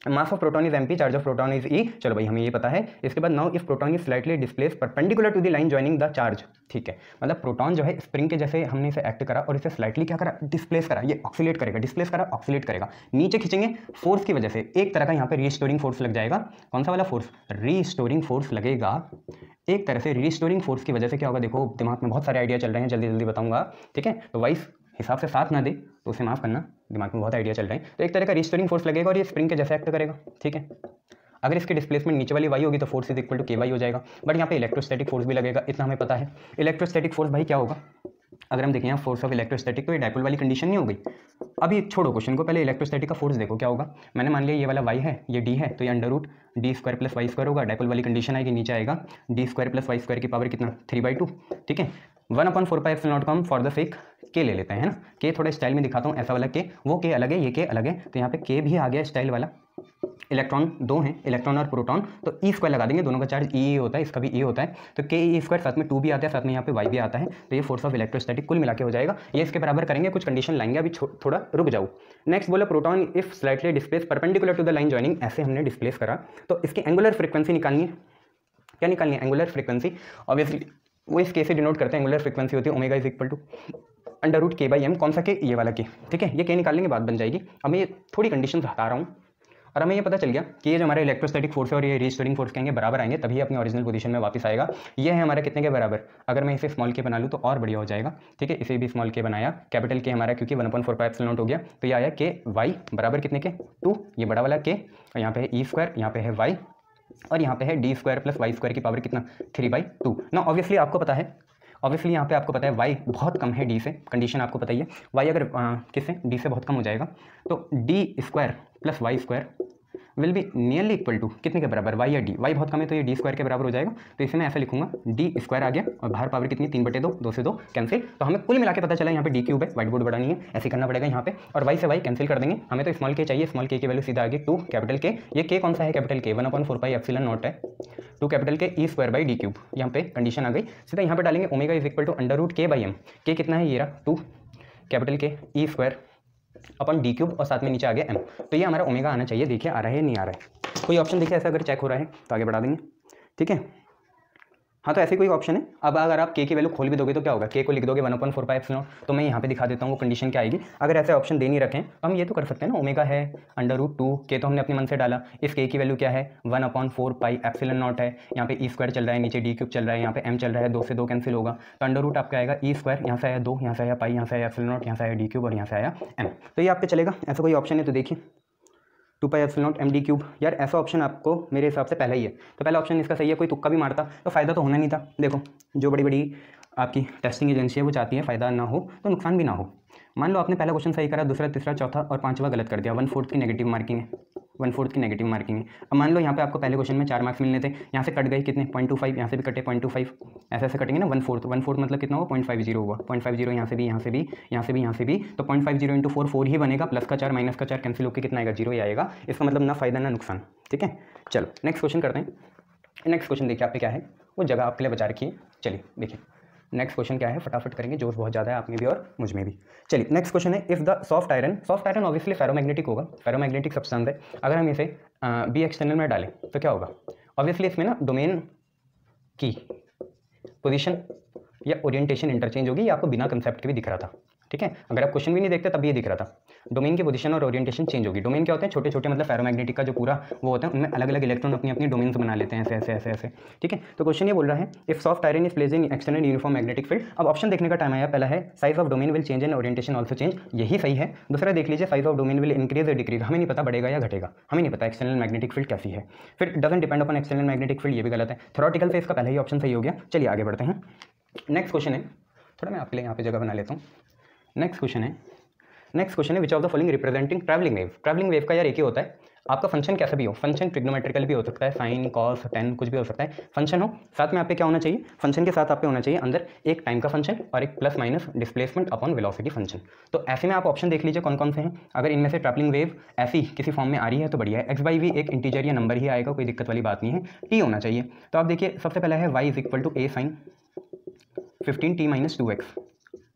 mass of proton is mp, charge of proton is e। चलो भाई हमें ये पता है। इसके बाद now if proton is slightly displace perpendicular to the line joining the charge. ठीक है, मतलब प्रोटॉन जो है स्प्रिंग के जैसे हमने इसे एक्ट करा और इसे स्लाइटली क्या करा, डिस्प्लेस करा, ये ऑक्सीलेट करेगा, डिस्प्लेस करा ऑक्सीलेट करेगा, नीचे खींचेंगे, फोर्स की वजह से एक तरह का यहाँ पे रीस्टोरिंग फोर्स लग जाएगा। कौन सा वाला फोर्स, रीस्टोरिंग फोर्स लगेगा। एक तरह से रीस्टोरिंग फोर्स की वजह से क्या होगा, देखो दिमाग में बहुत सारे आइडिया चल रहे हैं, जल्दी जल्दी बताऊंगा। ठीक है, तो वाइस हिसाब से साथ ना दे तो उसे माफ़ करना, दिमाग में बहुत आइडिया चल रहे हैं। तो एक तरह का रिस्टोरिंग फोर्स लगेगा और ये स्प्रिंग के जैसे एक्ट करेगा। ठीक है, अगर इसकी डिस्प्लेसमेंट नीचे वाली वाई होगी तो force is equal to ky हो जाएगा। बट यहाँ पे इलेक्ट्रोस्टैटिक फोर्स भी लगेगा, इतना हमें पता है। इलेक्ट्रोस्टैटिक फोर्स भाई क्या होगा, अगर हम देखें यहाँ फोर्स ऑफ इलेक्ट्रोस्टैटिक, तो ये डायपोल वाली कंडीशन नहीं हो गई। अभी छोड़ो क्वेश्चन को, पहले इलेक्ट्रोस्टैटिक का फोर्स देखो क्या होगा। मैंने मान लिया ये वाला y है, ये d है, तो ये √d² + y² होगा। डायपोल वाली कंडीशन आएगी, नीचे आएगा d² + y² की पावर कितना 3/2। ठीक है, 1/4πε0 को हम फॉर द सेक के ले लेते हैं, है ना। के थोड़ा स्टाइल में दिखाता हूँ, ऐसा वाला के, वो के अलग है, ये के अलग है, तो यहाँ पे के भी आ गया स्टाइल वाला। इलेक्ट्रॉन 2 हैं, इलेक्ट्रॉन और प्रोटॉन, तो e² लगा देंगे, दोनों का चार्ज e होता है, इसका भी e होता है, तो ke² साथ में 2 भी आता है, साथ में यहाँ पे y भी आता है, तो ये फोर्स ऑफ इलेक्ट्रोस्टैटिक कुल मिला के हो जाएगा। ये इसके बराबर करेंगे, कुछ कंडीशन लाएंगे, अभी थोड़ा रुक जाओ। नेक्स्ट बोला proton if slightly displace perpendicular to the line joining, ऐसे हमने डिस्प्लेस करा, तो इसकी एंगुलर फ्रीक्वेंसी निकालनी है। क्या निकालनी है, एंगुलर फ्रीक्वेंसी। ऑब्वियसली वो इस के से डिनोट करते हैं, एंगुलर फ्रीक्वेंसी होती है omega is equal to √k/m। कौन सा के, ये वाला के। ठीक है, ये के निकालने के बाद बन जाएगी। अब मैं ये थोड़ी कंडीशन हटा रहा हूँ और हमें ये पता चल गया कि ये जो हमारे इलेक्ट्रोस्टैटिक फोर्स है और ये रीस्टोरिंग फोर्स कहेंगे बराबर आएंगे, तभी अपनी ओरिजिनल पोजीशन में वापस आएगा। ये है हमारा कितने के बराबर, अगर मैं इसे स्मॉल के बना लूँ तो और बढ़िया हो जाएगा। ठीक है, इसे भी स्मॉल के बनाया, कैपिटल के हमारा क्योंकि 1/4πε0 हो गया, तो ये आया के y बराबर कितने के 2, ये बड़ा वाला के, और यहाँ पे है e², यहाँ पे है y, और यहाँ पे है d² + y² की पावर कितना 3/2। ना ऑब्वियसली आपको पता है, ऑब्वियसली यहाँ पे आपको पता है y बहुत कम है d से, कंडीशन आपको पता ही है। y अगर किससे, d से बहुत कम हो जाएगा, तो d² + y² will be nearly equal to कितने के बराबर, y या d। y बहुत कम है तो ये d² के बराबर हो जाएगा, तो इसे मैं ऐसे लिखूंगा d² आ गया और बाहर पावर कितनी 3/2, 2 से 2 कैंसिल। तो हमें कुल मिला के पता चला यहाँ पे d³ है, व्हाइट बोर्ड बड़ा नहीं है, ऐसे करना पड़ेगा यहाँ पे, और y से y कैंसिल कर देंगे। हमें तो स्मॉल के चाहिए, स्मॉल के की वैल्यू सीधा आ गई 2 कैपिटल के। ये के कौन सा है, कैपिटल के, 1/4πε0 है, 2 कैपिटल के e²/d³। यहाँ पे कंडीशन आ गई, सीधा यहाँ पे डालेंगे omega is equal to √k/m। के कितना है, ये रहा 2 कैपिटल के e²/d³ और साथ में नीचे आ गया m। तो ये हमारा ओमेगा आना चाहिए, देखिए आ रहा है नहीं आ रहा है, कोई ऑप्शन देखिए ऐसा अगर चेक हो रहा है तो आगे बढ़ा देंगे। ठीक है, हाँ तो ऐसे कोई ऑप्शन है। अब अगर आप के की वैल्यू खोल भी दोगे तो क्या होगा, के को लिख दोगे 1/4πε0, तो मैं यहाँ पे दिखा देता हूँ वो कंडीशन क्या आएगी। अगर ऐसे ऑप्शन दे नहीं रखें तो हम ये तो कर सकते हैं ना, ओमेगा है √2, के तो हमने अपने मन से डाला, इस के की वैल्यू क्या है 1/4πε0 है, यहाँ पे e² चल रहा है, नीचे d³ चल रहा है, यहाँ पे m चल रहा है, 2 से 2 कैंसिल होगा, तो √ आपका आएगा e², यहाँ से आया 2, यहाँ से आया पाई, यहाँ से आया ε0, यहाँ से आया d³ और यहाँ से आया m। तो ये आप पे चलेगा, ऐसा कोई ऑप्शन है तो देखिए 2πε0 md³। यार ऐसा ऑप्शन आपको मेरे हिसाब से पहला ही है, तो पहला ऑप्शन इसका सही है। कोई तुक्का भी मारता तो फ़ायदा तो होना नहीं था। देखो जो बड़ी बड़ी आपकी टेस्टिंग एजेंसी है वो चाहती है फ़ायदा ना हो तो नुकसान भी ना हो। मान लो आपने पहला क्वेश्चन सही करा, दूसरा, तीसरा, चौथा और पांचवा गलत कर दिया, 1/4 की नेगेटिव मार्किंग है, 1/4 की नेगेटिव मार्किंग है। अब मान लो यहाँ पे आपको पहले क्वेश्चन में 4 मार्क्स मिलने थे, यहाँ से कट गए कितने 0.25, यहाँ से भी कटे 0.25, ऐसे ऐसे कटेंगे ना 1/4 मतलब कितना हुआ 0.50 हुआ, 0.50 यहाँ से भी, यहाँ से भी, यहाँ से भी, यहाँ से भी, तो 0.50 इंटू 4 4 ही बनेगा, प्लस का 4 माइनस का 4 कैंसिल होकर कितना आएगा 0 ही आएगा। इसका मतलब ना फायदा ना नुकसान। ठीक है, चलो नेक्स्ट क्वेश्चन करते हैं। नेक्स्ट क्वेश्चन देखिए आपके क्या है, वो जगह आपके लिए बचा रखी है। चलिए देखिए नेक्स्ट क्वेश्चन क्या है, फटाफट करेंगे, जोश बहुत ज़्यादा है आप में भी और मुझ में भी। चलिए नेक्स्ट क्वेश्चन है, if the soft iron obviously ferromagnetic होगा, फेरोमैग्नेटिक सब्सटेंस है। अगर हम इसे बी एक्सटर्नल में डालें तो क्या होगा, ऑब्वियसली इसमें ना डोमेन की पोजीशन या ओरिएंटेशन इंटरचेंज होगी। ये आपको बिना कंसेप्ट के भी दिख रहा था। ठीक है, अगर आप क्वेश्चन भी नहीं देखते तब भी ये दिख रहा था, डोमेन की पोजीशन और ओरिएंटेशन चेंज होगी। डोमेन क्या होते हैं, छोटे छोटे मतलब फेरोमैग्नेटिक का जो पूरा वो होता है, उनमें अलग अलग इलेक्ट्रॉन अपनी अपनी डोमेन्स बना लेते हैं, ऐसे ऐसे ऐसे ऐसे। ठीक है, तो क्वेश्चन ये बोल रहा है if soft iron is placed in external uniform magnetic field. अब ऑप्शन देखने का टाइम आया, पहला है size of domain will change and orientation also change, यही सही है। दूसरा देख लीजिए size of domain will increase या डिक्रीज, हमें नहीं पता बढ़ेगा या घटेगा, हमें नहीं पता एक्सटर्नल मैग्नेटिक फील्ड कैसी है। फिर doesn't depend upon external magnetic field, ये भी गलत है। थ्योरेटिकल से इसका पहला ही ऑप्शन सही हो गया। चलिए आगे बढ़ते हैं। नेक्स्ट क्वेश्चन है, थोड़ा मैं आपके लिए यहाँ पे जगह बना लेता हूँ। नेक्स्ट क्वेश्चन है विच of the following representing travelling wave. Travelling wave का यार एक ही होता है, आपका फंक्शन कैसा भी हो, फंक्शन ट्रिग्नोमेट्रिकल भी हो सकता है, साइन कॉस टेन कुछ भी हो सकता है, फंक्शन हो, साथ में आप पे क्या होना चाहिए, फंक्शन के साथ आप पे होना चाहिए अंदर एक टाइम का फंक्शन और एक plus minus displacement upon velocity function. तो ऐसे में आप ऑप्शन देख लीजिए कौन कौन से हैं। अगर इनमें से ट्रैवलिंग वेव ऐसी किसी फॉर्म में आ रही है तो बढ़िया है, एक्स बाई वी एक इंटीजर या नंबर ही आएगा, कोई दिक्कत वाली बात नहीं है, टी होना चाहिए। तो आप देखिए सबसे पहला है Y is equal to A sine 15t minus 2x,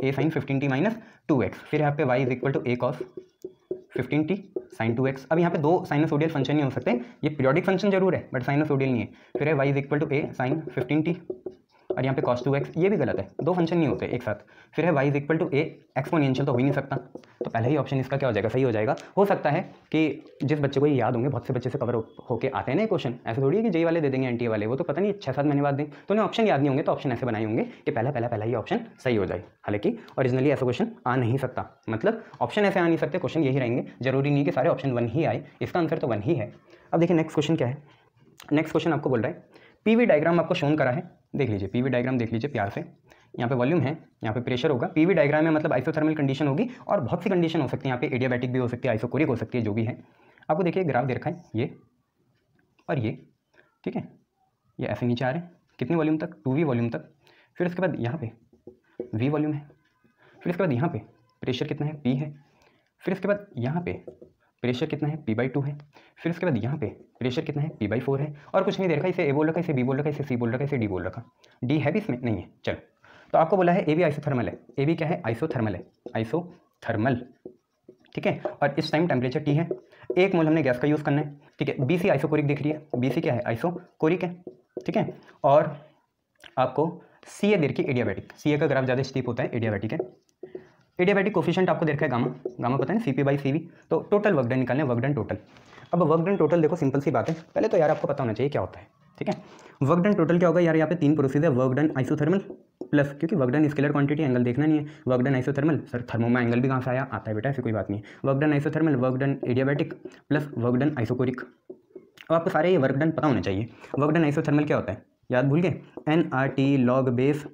A sine 15t minus 2x, फिर यहाँ पे y is equal to A cos 15t sine 2x। अब यहाँ पे दो साइनोसोडियल फंक्शन नहीं हो सकते, ये पीरियोडिक फंक्शन जरूर है बट साइनोसोडियल नहीं है। फिर है y is equal to A sine 15t और यहाँ पे cos 2x, ये भी गलत है, दो फंक्शन नहीं होते एक साथ। फिर है y is equal to A exponential, तो हो ही नहीं सकता, तो पहला ही ऑप्शन इसका क्या हो जाएगा, सही हो जाएगा। हो सकता है कि जिस बच्चे को ये याद होंगे, बहुत से बच्चे से कवर होके आते हैं ना क्वेश्चन, ऐसे थोड़ी है कि जेई वाले दे देंगे एनटीए वाले, वो तो पता नहीं 6-7 महीने बाद दें, तो उन्हें ऑप्शन याद नहीं होंगे, तो ऑप्शन ऐसे बनाए होंगे कि पहला ही ऑप्शन सही हो जाए। हालांकि ओरिजिनली ऐसा क्वेश्चन आ नहीं सकता, मतलब ऑप्शन ऐसे आ नहीं सकते, क्वेश्चन यही रहेंगे, जरूरी नहीं कि सारे ऑप्शन 1 ही आए, इसका आंसर तो 1 ही है। अब देखिए नेक्स्ट क्वेश्चन क्या है। नेक्स्ट क्वेश्चन आपको बोल रहा है पीवी डायग्राम आपको शोन करा है, देख लीजिए पीवी डायग्राम देख लीजिए प्यार से, यहाँ पे वॉल्यूम है, यहाँ पे प्रेशर होगा, पीवी डायग्राम में मतलब आइसोथर्मल कंडीशन होगी और बहुत सी कंडीशन हो सकती है, यहाँ पे एडियाबैटिक भी हो सकती है, आइसोकोरिक हो सकती है, जो भी है। आपको देखिए ग्राफ दे रखा है ये और ये, ठीक है, ये ऐसे नीचे आ रहे हैं कितनी वॉल्यूम तक, 2v वॉल्यूम तक। फिर उसके बाद यहाँ पे v वॉल्यूम है, फिर उसके बाद यहाँ पे प्रेशर कितना है, p है, फिर उसके बाद यहाँ पे प्रेशर कितना है, p/2 है, फिर उसके बाद यहाँ पे प्रेशर कितना है, p/4 है, और कुछ नहीं दे रखा, इसे ए बोल रखा, इसे बी बोल रखा, इसे सी बोल रखा, इसे डी बोल रखा, डी है भी इसमें नहीं है। चलो तो आपको बोला है ए बी आइसोथर्मल है, ए बी क्या है, आइसोथर्मल है, आइसोथर्मल, ठीक है, और इस टाइम टेम्परेचर टी है, 1 मोल हमने गैस का यूज़ करना है, ठीक है। बी सी आइसोकोरिक दिख रही है, बी सी क्या है, आइसोकोरिक है, ठीक है, और आपको सी ए दे रखी एडियाबैटिक, सी ए का ग्राफ ज़्यादा स्टीप होता है, एडियाबैटिक है। एडियाबैटिक कोफिशिएंट आपको दे रखा है गामा, गामा पता है ना, CP/CV, तो टोटल वर्क डन निकालने, वर्क डन टोटल। अब वर्क डन टोटल देखो सिंपल सी बात है, पहले तो यार आपको पता होना चाहिए क्या होता है, ठीक है। वर्क डन टोटल क्या होगा यार, यहाँ पे 3 प्रोसेस है, वर्क डन आइसोथर्मल प्लस, क्योंकि work done scalar quantity, angle देखना नहीं है, work done isothermal, sir thermo में एंगल भी कहाँ से आया, आता है बेटा, ऐसी कोई बात नहीं है। Work done isothermal, work done adiabatic plus work done isochoric. अब आपको सारे ये वर्क डन पता होने चाहिए। वर्क डन आइसोथर्मल क्या होता है, याद भूल गए, nRT log बेस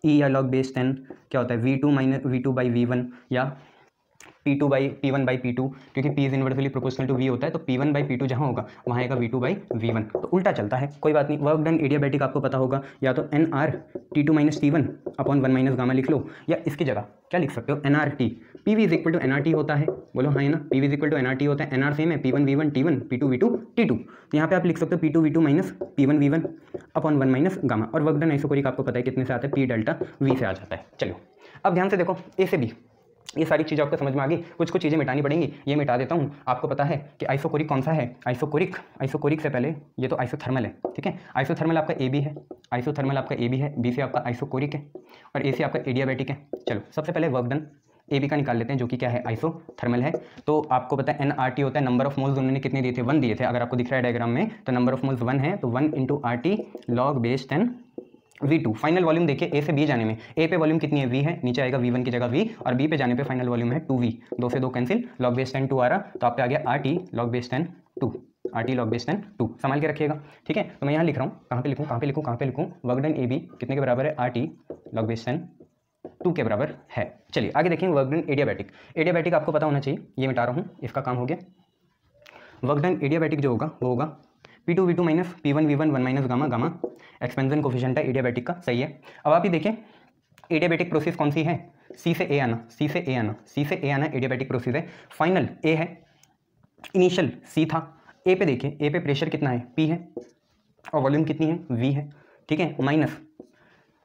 E या log बेस 10 क्या होता है, V2/V1 या P1/P2, क्योंकि P is inversely proportional to V होता है, तो P1/P2 जहाँ होगा वहाँ आएगा V2/V1, तो उल्टा चलता है, कोई बात नहीं। वर्क डन एडियाबैटिक आपको पता होगा, या तो nRT2-T1 अपॉन 1 माइनस गामा लिख लो, या इसकी जगह क्या लिख सकते हो, nRT, PV is equal to nRT होता है, बोलो हाँ है ना, PV is equal to nRT होता है, nR सेम है, P1V1 T1, P2V2 T2, तो यहाँ पे आप लिख सकते हो P2V2 minus P1V1 upon 1 minus gamma, और वर्क डन आइसोकोरिक आपको पता है कितने से आता है, P डेल्टा V से आ जाता है। चलो अब ध्यान से देखो, ए से बी, ये सारी चीज़ें आपको समझ में आ गई, कुछ कुछ चीज़ें मिटानी पड़ेंगी, ये मिटा देता हूँ। आपको पता है कि आइसोकोरिक कौन सा है, आइसोकोरिक से पहले ये तो आइसोथर्मल है, ठीक है, आइसोथर्मल आपका ए बी है, आइसोथर्मल आपका ए बी है, बी से आपका आइसोकोरिक है, और ए से आपका एडियाबैटिक है। चलो सबसे पहले वर्क डन ए बी का निकाल लेते हैं, जो कि क्या है, आइसोथर्मल है। तो आपको पता है nRT होता है, नंबर ऑफ मोल्स उन्होंने कितने दिए थे, 1 दिए थे, अगर आपको दिख रहा है डायग्राम में, तो नंबर ऑफ मोल्स 1 है, तो 1 × RT log base 10 V2। Final volume देखिए, ए से बी जाने में, ए पे वॉल्यूम कितनी है, V है, नीचे आएगा V1 की जगह V, और बी पे जाने पे फाइनल वॉल्यूम है 2V, 2 से 2 कैंसिल, log बेस 10 2 आ रहा, तो आप पे आ गया RT log base 10 2, RT log base 10 2, संभाल के रखिएगा, ठीक है। तो मैं यहाँ लिख रहा हूँ, कहाँ पे लिखूँ, वर्क डन ए बी कितने के बराबर है, RT log बेस 10 2 के बराबर है। चलिए आगे देखेंगे वर्क डन एडियाबैटिक। एडियाबैटिक आपको पता होना चाहिए, ये मिटा रहा हूँ, इसका काम हो गया। वर्क डन एडियाबैटिक जो होगा वो होगा P2 V2 minus P1 V1 1 minus gamma, gamma expansion coefficient है एडियाबैटिक का, सही है। अब आप ये देखें एडियाबैटिक प्रोसेस कौन सी है, सी से ए आना, सी से ए आना, सी से ए आना एडियाबैटिक प्रोसेस है। फाइनल ए है, इनिशियल सी था। ए पे देखिए, ए पे प्रेशर कितना है, पी है, और वॉल्यूम कितनी है, वी है, ठीक है। माइनस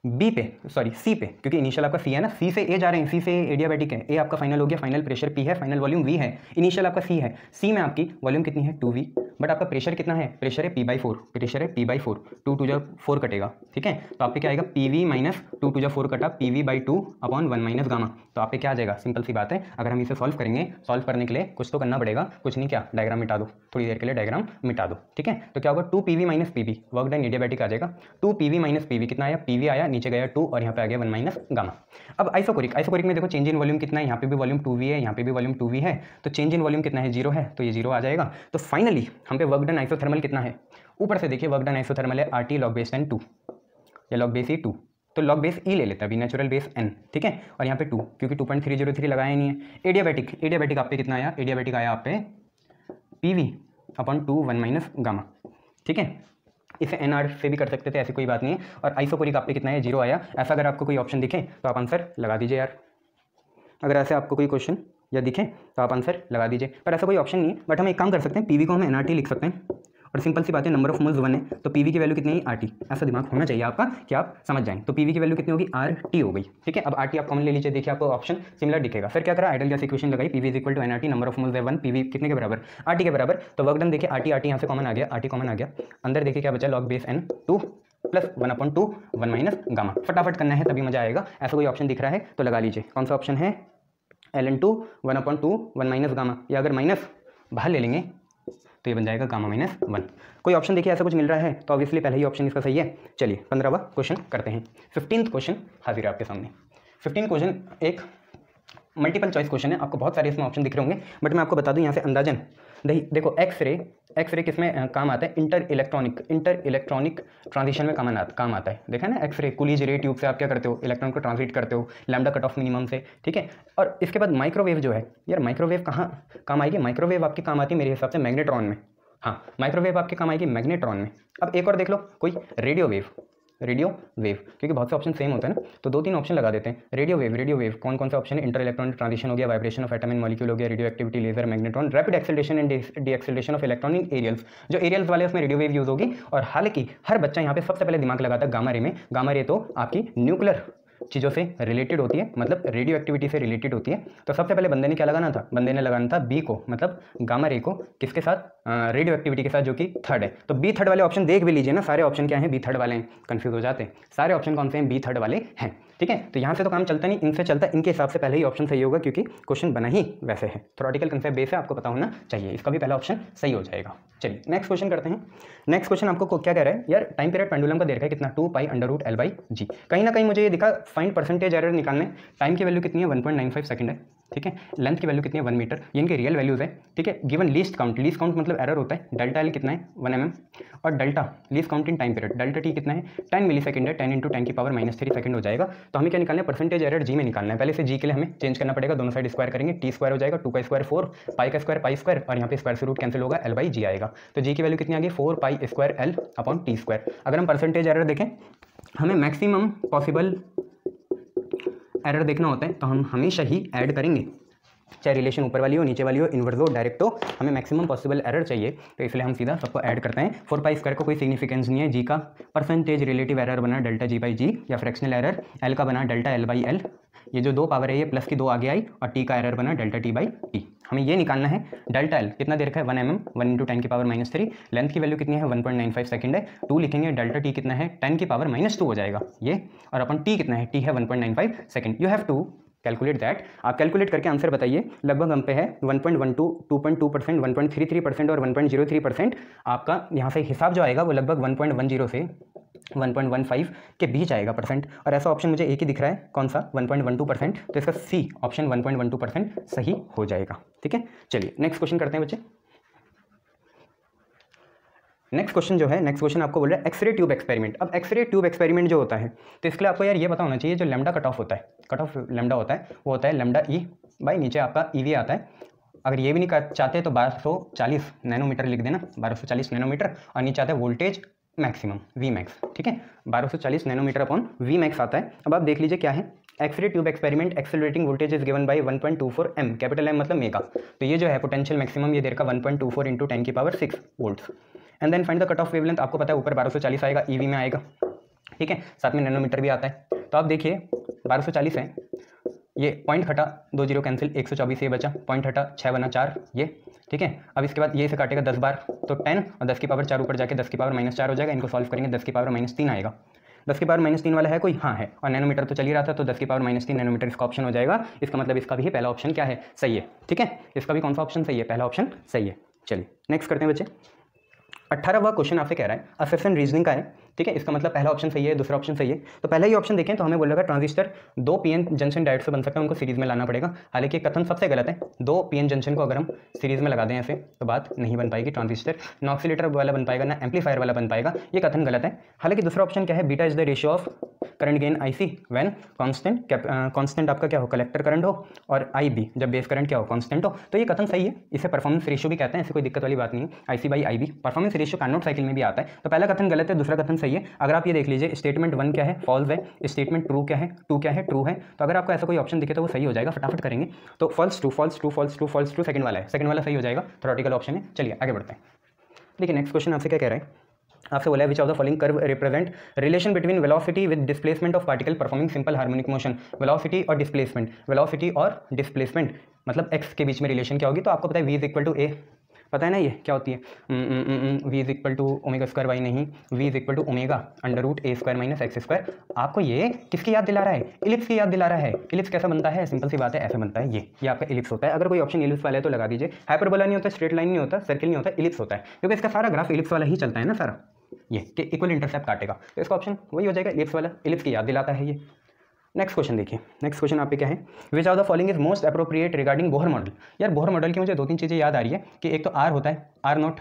बी पे, सॉरी सी पे, क्योंकि इनिशियल आपका सी है ना, सी से ए जा रहे हैं, सी से एडियाबैटिक है, ए आपका फाइनल हो गया, फाइनल प्रेशर पी है, फाइनल वॉल्यूम वी है, इनिशियल आपका सी है, सी में आपकी वॉल्यूम कितनी है 2v, बट आपका प्रेशर कितना है, प्रेशर है p/4, प्रेशर है p/4, 2 2 4 कटेगा, ठीक है। तो आप पे क्या आएगा, pv माइनस 2 2 4 कटा pv/2 अपॉन 1 माइनस गामा। तो आप पे क्या आ जाएगा, सिंपल सी बात है। अगर हम इसे सॉल्व करेंगे, सॉल्व करने के लिए कुछ तो करना पड़ेगा, कुछ नहीं, क्या डायग्राम मिटा दो, थोड़ी देर के लिए डायग्राम मिटा दो, ठीक है। तो क्या होगा 2pv minus pv, work done adiabatic आ जाएगा 2pv माइनस pv, कितना आया, pv आया, नीचे गया 2 और यहाँ पे आ गया 1 माइनस गामा। अब आइसोकोरिक, आइसोकोरिक में देखो चेंज इन वॉल्यूम कितना है, यहाँ पे भी वॉल्यूम 2v है, यहाँ पे भी वॉल्यूम 2v है, तो चेंज इन वॉल्यूम कितना है, 0 है, तो ये 0 आ जाएगा। तो फाइनली हम पे वर्क डन आइसोथर्मल कितना है, ऊपर से देखिए वर्क डन आइसोथर्मल है RT log बेस 2 या log बेस E 2, तो log बेस E ले लेता है, अभी नेचुरल बेस n, ठीक है, और यहाँ पे 2 क्योंकि 2.303 लगाया नहीं है। एडियाबैटिक, एडियाबैटिक आप पे कितना आया, एडियाबैटिक आया आप पे PV अपॉन 2 1 माइनस गामा, ठीक है। इसे NR से भी कर सकते थे, ऐसी कोई बात नहीं है। और आइसोकोरिक आप पे कितना है, 0 आया। ऐसा अगर आपको कोई ऑप्शन दिखे तो आप आंसर लगा दीजिए यार, अगर ऐसे आपको कोई क्वेश्चन या दिखे तो आप आंसर लगा दीजिए, पर ऐसा कोई ऑप्शन नहीं है। बट हम एक काम कर सकते हैं, PV को हम NRT लिख सकते हैं, और सिंपल सी बात है, नंबर ऑफ मोल्स 1 है, तो PV की वैल्यू कितनी है, RT। ऐसा दिमाग होना चाहिए आपका कि आप समझ जाएं। तो PV की वैल्यू कितनी होगी, RT हो गई, ठीक है। अब RT आप कॉमन ले लीजिए, देखिए आपको ऑप्शन सिमिलर दिखेगा। फिर क्या करा, आइडल गैस इक्वेशन लगाई, PV is equal to NRT, number of moles है 1, PV कितने के बराबर, RT के बराबर। तो वर्क डन देखिए RT यहाँ से कॉमन आ गया, RT कॉमन आ गया, अंदर देखिए क्या बचा, log base n 2 plus 1/2 1 minus gamma. फटाफट करना है तभी मजा आएगा। ऐसा कोई ऑप्शन दिख रहा है तो लगा लीजिए, कौन सा ऑप्शन है, ln2 1/2 1 माइनस गामा, या अगर माइनस बाहर ले लेंगे तो ये बन जाएगा गामा माइनस 1। कोई ऑप्शन देखिए ऐसा कुछ मिल रहा है तो ऑब्वियसली पहले ही ऑप्शन इसका सही है। चलिए 15वां क्वेश्चन करते हैं। 15th क्वेश्चन हाजिर है आपके सामने। 15 क्वेश्चन एक मल्टीपल चॉइस क्वेश्चन है, आपको बहुत सारे इसमें ऑप्शन दिख रहे होंगे, बट मैं आपको बता दूं यहाँ से अंदाजन। देखो एक्सरे किसमें काम आता है, इंटर इलेक्ट्रॉनिक ट्रांजिशन में काम आता है। देखा ना, एक्सरे कुलीज रे ट्यूब से आप क्या करते हो, इलेक्ट्रॉन को ट्रांसमिट करते हो लैम्डा कट ऑफ मिनिमम से, ठीक है। और इसके बाद माइक्रोवेव जो है यार, माइक्रोवेव कहाँ काम आएगी, माइक्रोवेव आपकी काम आती है मेरे हिसाब से मैग्नेट्रॉन में। हाँ, माइक्रोवेव आपके काम आएगी मैग्नेट्रॉन में। अब एक और देख लो, कोई रेडियो वेव, क्योंकि बहुत से ऑप्शन सेम होते हैं ना, तो 2-3 ऑप्शन लगा देते हैं। रेडियो वेव कौन कौन से ऑप्शन है, इंटर इलेक्ट्रॉनिक ट्रांजिशन हो गया, vibration of atom and molecule हो गया, radio activity, laser, magnetron, rapid acceleration and deceleration of electron in aerials. जो एरियल्स वाले उसमें रेडियो वेव यूज होगी। और हालांकि हर बच्चा यहाँ पे सबसे पहले दिमाग लगाता है गामा रे में। गामा रे तो आपकी न्यूक्लियर चीज़ों से रिलेटेड होती है, मतलब रेडियो एक्टिविटी से रिलेटेड होती है। तो सबसे पहले बंदे ने क्या लगाना था, बंदे ने लगाना था बी को, मतलब गामा रे को, किसके साथ, रेडियो एक्टिविटी के साथ, जो कि थर्ड है। तो बी थर्ड वाले ऑप्शन देख भी लीजिए ना, सारे ऑप्शन क्या हैं, बी थर्ड वाले हैं, कंफ्यूज हो जाते हैं। सारे ऑप्शन कौन से हैं, बी थर्ड वाले हैं, ठीक है। तो यहाँ से तो काम चलता नहीं, इनसे चलता, इनके हिसाब से पहले ही ऑप्शन सही होगा, क्योंकि क्वेश्चन बना ही वैसे है। थ्योरेटिकल कंसेप्ट बेस है, आपको पता होना चाहिए, इसका भी पहला ऑप्शन सही हो जाएगा। चलिए नेक्स्ट क्वेश्चन करते हैं। नेक्स्ट क्वेश्चन आपको क्या कह रहा है यार, टाइम पीरियड पेंडुलम का दे रखा है कितना, 2π√L/g। कहीं ना कहीं मुझे ये दिखा, फाइंड परसेंटेज एरर निकालने। टाइम की वैल्यू कितनी है, 1.95 सेकंड है, ठीक है। लेंथ की वैल्यू कितनी है, 1 मीटर, ये इनके रियल वैल्यूज है, ठीक है। गिवन लीस्ट काउंट मतलब एरर होता है, डेल्टा एल कितना है, 1 mm, और delta least count in time period, delta T कितना है, 10 मिली सेकंड है, 10 × 10⁻³ सेकंड हो जाएगा। तो हमें क्या निकालना है, परसेंटेज एरर जी में निकालना है। पहले से जी के लिए हमें चेंज करना पड़ेगा, दोनों साइड स्क्वायर करेंगे, टी स्क्वायर हो जाएगा, 2 का स्क्वायर 4, पाई का स्क्वायर पाई स्क्वायर, और यहाँ पे स्क्वायर से रूट कैंसिल होगा, L/g आएगा। तो जी की वैल्यू कितनी आ गई, 4π²L/t²। अगर हम परसेंटेज एरर देखें, हमें मैक्सिमम पॉसिबल एरर देखना होता है, तो हम हमेशा ही ऐड करेंगे, चाहे रिलेशन ऊपर वाली हो, नीचे वाली हो, इन्वर्स हो, डायरेक्ट हो, हमें मैक्सिमम पॉसिबल एरर चाहिए। तो इसलिए हम सीधा सबको ऐड करते हैं। 4π² को कोई सिग्निफिकेंस नहीं है, जी का परसेंटेज रिलेटिव एरर बना ΔG/g, या फ्रैक्शनल एरर, एल का बना ΔL/L, ये जो 2 पावर है ये प्लस की 2 आगे आई, और टी का एरर बना ΔT/t। हमें ये निकालना है। डेल्टा एल कितना दे रखा है, 1 mm, 1 × 10⁻³ लेंथ की वैल्यू कितनी है, 1.95 सेकंड है, 2 लिखेंगे, डेल्टा टी कितना है, 10⁻² हो जाएगा ये, और अपन टी कितना है, टी है 1.95 second. You have to calculate that. आप कैलकुलेट करके आंसर बताइए। लगभग हम पे है 1.12, 2.2%, 1.33% और 1.03%। आपका यहाँ से हिसाब जो आएगा वो लगभग 1.10 से 1.15 के बीच आएगा परसेंट। और ऐसा ऑप्शन मुझे एक ही दिख रहा है, कौन सा, 1.12%। तो इसका सी ऑप्शन 1.12% सही हो जाएगा, ठीक है। चलिए नेक्स्ट क्वेश्चन करते हैं बच्चे। नेक्स्ट क्वेश्चन जो है, नेक्स्ट क्वेश्चन आपको बोल रहा है एक्सरे ट्यूब एक्सपेरिमेंट। अब एक्सरे ट्यूब एक्सपेरिमेंट जो होता है तो इसके लिए आपको यार ये पता होना चाहिए, जो लैम्डा कट ऑफ होता है, कट ऑफ लैम्डा होता है वो होता है लैम्डा ई बाई नीचे आपका ईवी आता है। अगर ये भी नहीं चाहते तो 1240 नैनोमीटर लिख देना, 1240 नैनोमीटर, और नीचे आता है वोल्टेज मैक्सिमम वी मैक्स, ठीक है, 1240 नैनोमीटर अपॉन वी मैक्स आता है। अब आप देख लीजिए क्या है, X ray tube experiment accelerating voltage is given by 1.24 M, capital M मतलब मेगा। तो ये जो है पोटेंशियल मैक्सिमम ये देर का 1.24 इंटू 10 की power 6 volts. And then find the cut off wavelength, आपको पता है ऊपर 1240 आएगा, ईवी में आएगा, ठीक है, साथ में नैनोमीटर भी आता है। तो आप देखिए 1240 है, ये पॉइंट हटा 2 जीरो कैंसिल, 124 ये बचा, पॉइंट हटा 6 बना 4 ये, ठीक है। अब इसके बाद ये से काटेगा 10 बार तो 10 और 10 की पावर 4 ऊपर जाके 10 की पावर -4 हो जाएगा। इनको सॉल्व करेंगे 10 की पावर -3 आएगा। 10 की पावर -3 वाला है कोई, हाँ है, और नैनोमीटर तो चल ही रहा था तो 10 की पावर -3 नैनोमीटर इसका ऑप्शन हो जाएगा। इसका मतलब इसका भी पहला ऑप्शन क्या है, सही है, ठीक है, इसका भी कौन सा ऑप्शन सही है, पहला ऑप्शन सही है। चलिए नेक्स्ट करते हैं बच्चे। 18वां क्वेश्चन आपसे कह रहा है असेसन रीजनिंग का है, ठीक है, इसका मतलब पहला ऑप्शन सही है, दूसरा ऑप्शन सही है। तो पहला ही ऑप्शन देखें तो हमें बोलेगा ट्रांजिस्टर 2 पीएन जंक्शन डायोड से बन सकता है, उनको सीरीज में लाना पड़ेगा। हालांकि कथन सबसे गलत है, 2 पीएन जंक्शन को अगर हम सीरीज में लगा दें ऐसे तो बात नहीं बन पाएगी, ट्रांजिस्टर ना ऑक्सीलेटर वाला बन पाएगा ना एम्पलीफायर वाला बन पाएगा, ये कथन गलत है। हालांकि दूसरा ऑप्शन क्या है, beta is the ratio of current gain IC when constant आपका क्या हो, कलेक्टर करंट हो, और IB जब बेस करंट क्या हो, कांस्टेंट हो। तो ये कथन सही है, इसे परफॉर्मेंस रेशियो भी कहते हैं, ऐसे कोई दिक्कत वाली बात नहीं है। IC/IB performance ratio Carnot cycle में भी आता है। तो पहला कथन गलत है, दूसरा कथन सही है। अगर आप ये देख लीजिए स्टेटमेंट 1 क्या है, फॉल्स है, स्टेटमेंट 2 क्या है, 2 क्या है, ट्रू है। तो अगर आपको ऐसा कोई ऑप्शन दिखे तो वो सही हो जाएगा, फटाफट करेंगे। तो फॉल्स ट्रू सेकंड वाला है, सेकंड वाला सही हो जाएगा, थ्योरेटिकल ऑप्शन है। चलिए आगे बढ़ते हैं। देखिए नेक्स्ट क्वेश्चन आपसे क्या कह रहा है, आपसे बोला है विच of the following curve represent relation between velocity with displacement of particle performing simple harmonic motion. Velocity और डिस्प्लेसमेंट मतलब x के बीच में रिलेशन क्या होगी। तो आपको पता है v is equal to A, पता है ना ये क्या होती है, v is equal to omega square Y नहीं, v is equal to omega under root a square minus X square. आपको ये किसकी याद दिला रहा है, इलिप्स की याद दिला रहा है। इलिप्स कैसा बनता है, सिंपल सी बात है, ऐसे बनता है, ये आपका इलिप्स होता है। अगर कोई ऑप्शन इलिप्स वाला है तो लगा दीजिए। हाइपरबोला नहीं होता, स्ट्रेट लाइन नहीं होता, सर्किल नहीं होता, इलिप्स होता है, क्योंकि इसका सारा ग्राफ इलिप्स वाला ही चलता है ना सारा, ये कि इक्वल इंटरसेप्ट काटेगा, तो इसका ऑप्शन वही हो जाएगा, इलिप्स वाला, इलिप्स की याद दिलाता है ये। नेक्स्ट क्वेश्चन देखिए, नेक्स्ट क्वेश्चन आप पे क्या है, विच of the following is most appropriate regarding Bohr model. यार बोहर मॉडल की मुझे 2-3 चीज़ें याद आ रही है कि एक तो आर होता है, R naught